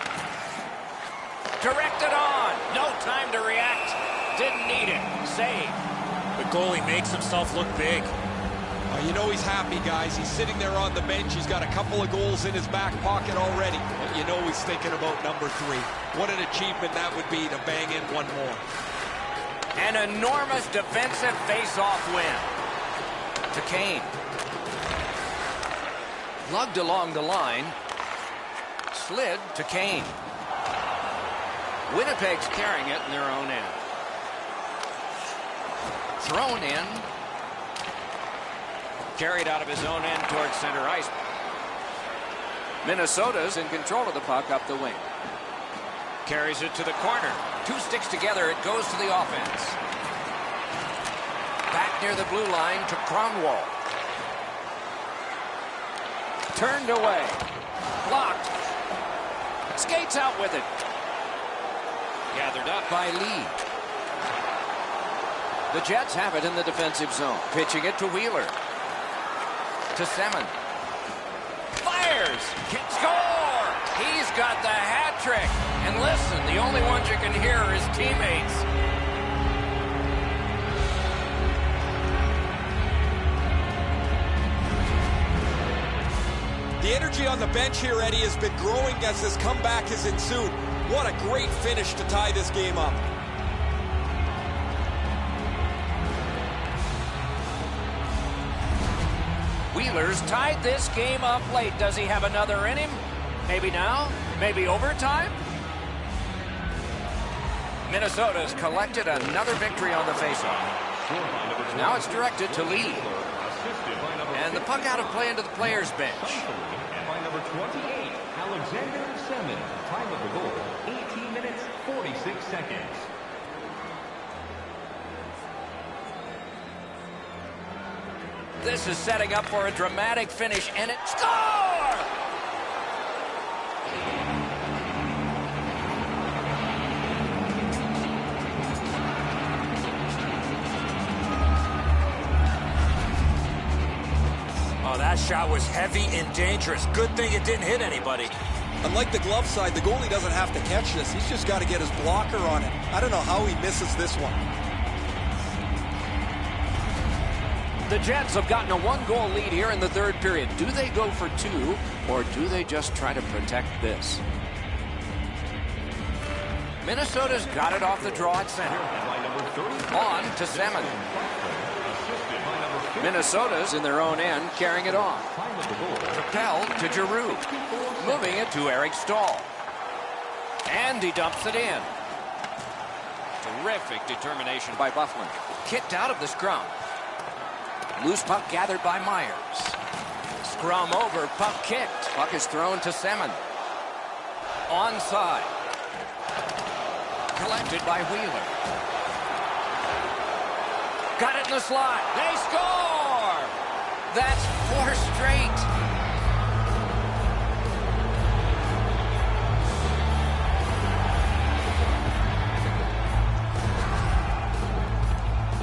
Directed on. No time to react. Didn't need it. Save. The goalie makes himself look big. You know he's happy, guys. He's sitting there on the bench. He's got a couple of goals in his back pocket already. But you know he's thinking about number 3. What an achievement that would be to bang in 1 more. An enormous defensive face-off win. To Kane. Lugged along the line. Slid to Kane. Winnipeg's carrying it in their own end. Thrown in. Carried out of his own end towards center ice. Minnesota's in control of the puck up the wing. Carries it to the corner. 2 sticks together. It goes to the offense. Back near the blue line to Cronwall. Turned away. Blocked. Skates out with it. Gathered up by Lee. The Jets have it in the defensive zone. Pitching it to Wheeler. To Semin. Fires. Can score. He's got the hat trick. And listen, the only ones you can hear are his teammates. The energy on the bench here, Eddie, has been growing as this comeback has ensued. What a great finish to tie this game up. Wheeler's tied this game up late. Does he have another in him? Maybe now? Maybe overtime? Minnesota's collected another victory on the faceoff. Now it's directed to Lee. And the puck out of play into the players' bench. And by number 28, Alexander Semin. Time of the goal, 18 minutes, 46 seconds. This is setting up for a dramatic finish, and it score! Oh, that shot was heavy and dangerous. Good thing it didn't hit anybody. Unlike the glove side, the goalie doesn't have to catch this. He's just got to get his blocker on it. I don't know how he misses this one. The Jets have gotten a one-goal lead here in the third period. Do they go for two, or do they just try to protect this? Minnesota's got it off the draw at center. On to Semin. Minnesota's in their own end, carrying it on. Propelled to Giroux. Moving it to Eric Stahl. And he dumps it in. Terrific determination by Bufflin. Kicked out of the scrum. Loose puck gathered by Myers. Scrum over, puck kicked. Puck is thrown to Semin. Onside. Collected by Wheeler. Got it in the slot. They score! That's 4 straight.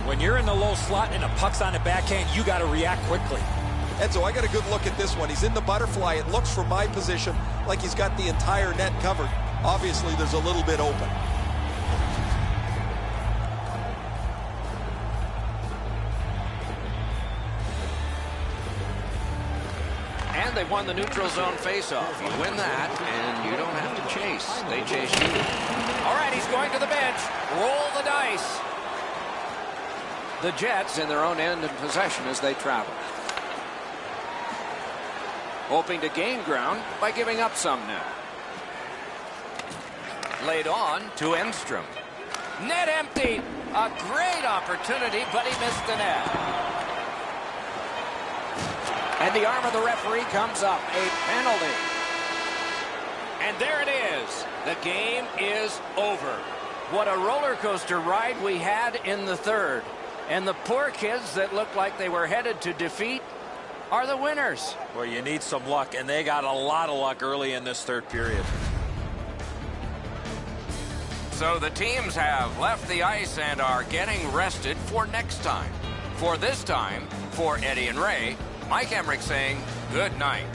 When you're in the low slot and a puck's on the backhand, you got to react quickly. Enzo, I got a good look at this one. He's in the butterfly. It looks from my position like he's got the entire net covered. Obviously, there's a little bit open. And they won the neutral zone faceoff. You win that, and you don't have to chase. They chase you. All right, he's going to the bench. Roll the dice. The Jets in their own end in possession as they travel. Hoping to gain ground by giving up some now. Laid on to Enstrom. Net empty. A great opportunity, but he missed the net. And the arm of the referee comes up. A penalty. And there it is. The game is over. What a roller coaster ride we had in the third. And the poor kids that looked like they were headed to defeat are the winners. Well, you need some luck, and they got a lot of luck early in this third period. So the teams have left the ice and are getting rested for next time. For this time, for Eddie and Ray, Mike Emmerich saying good night.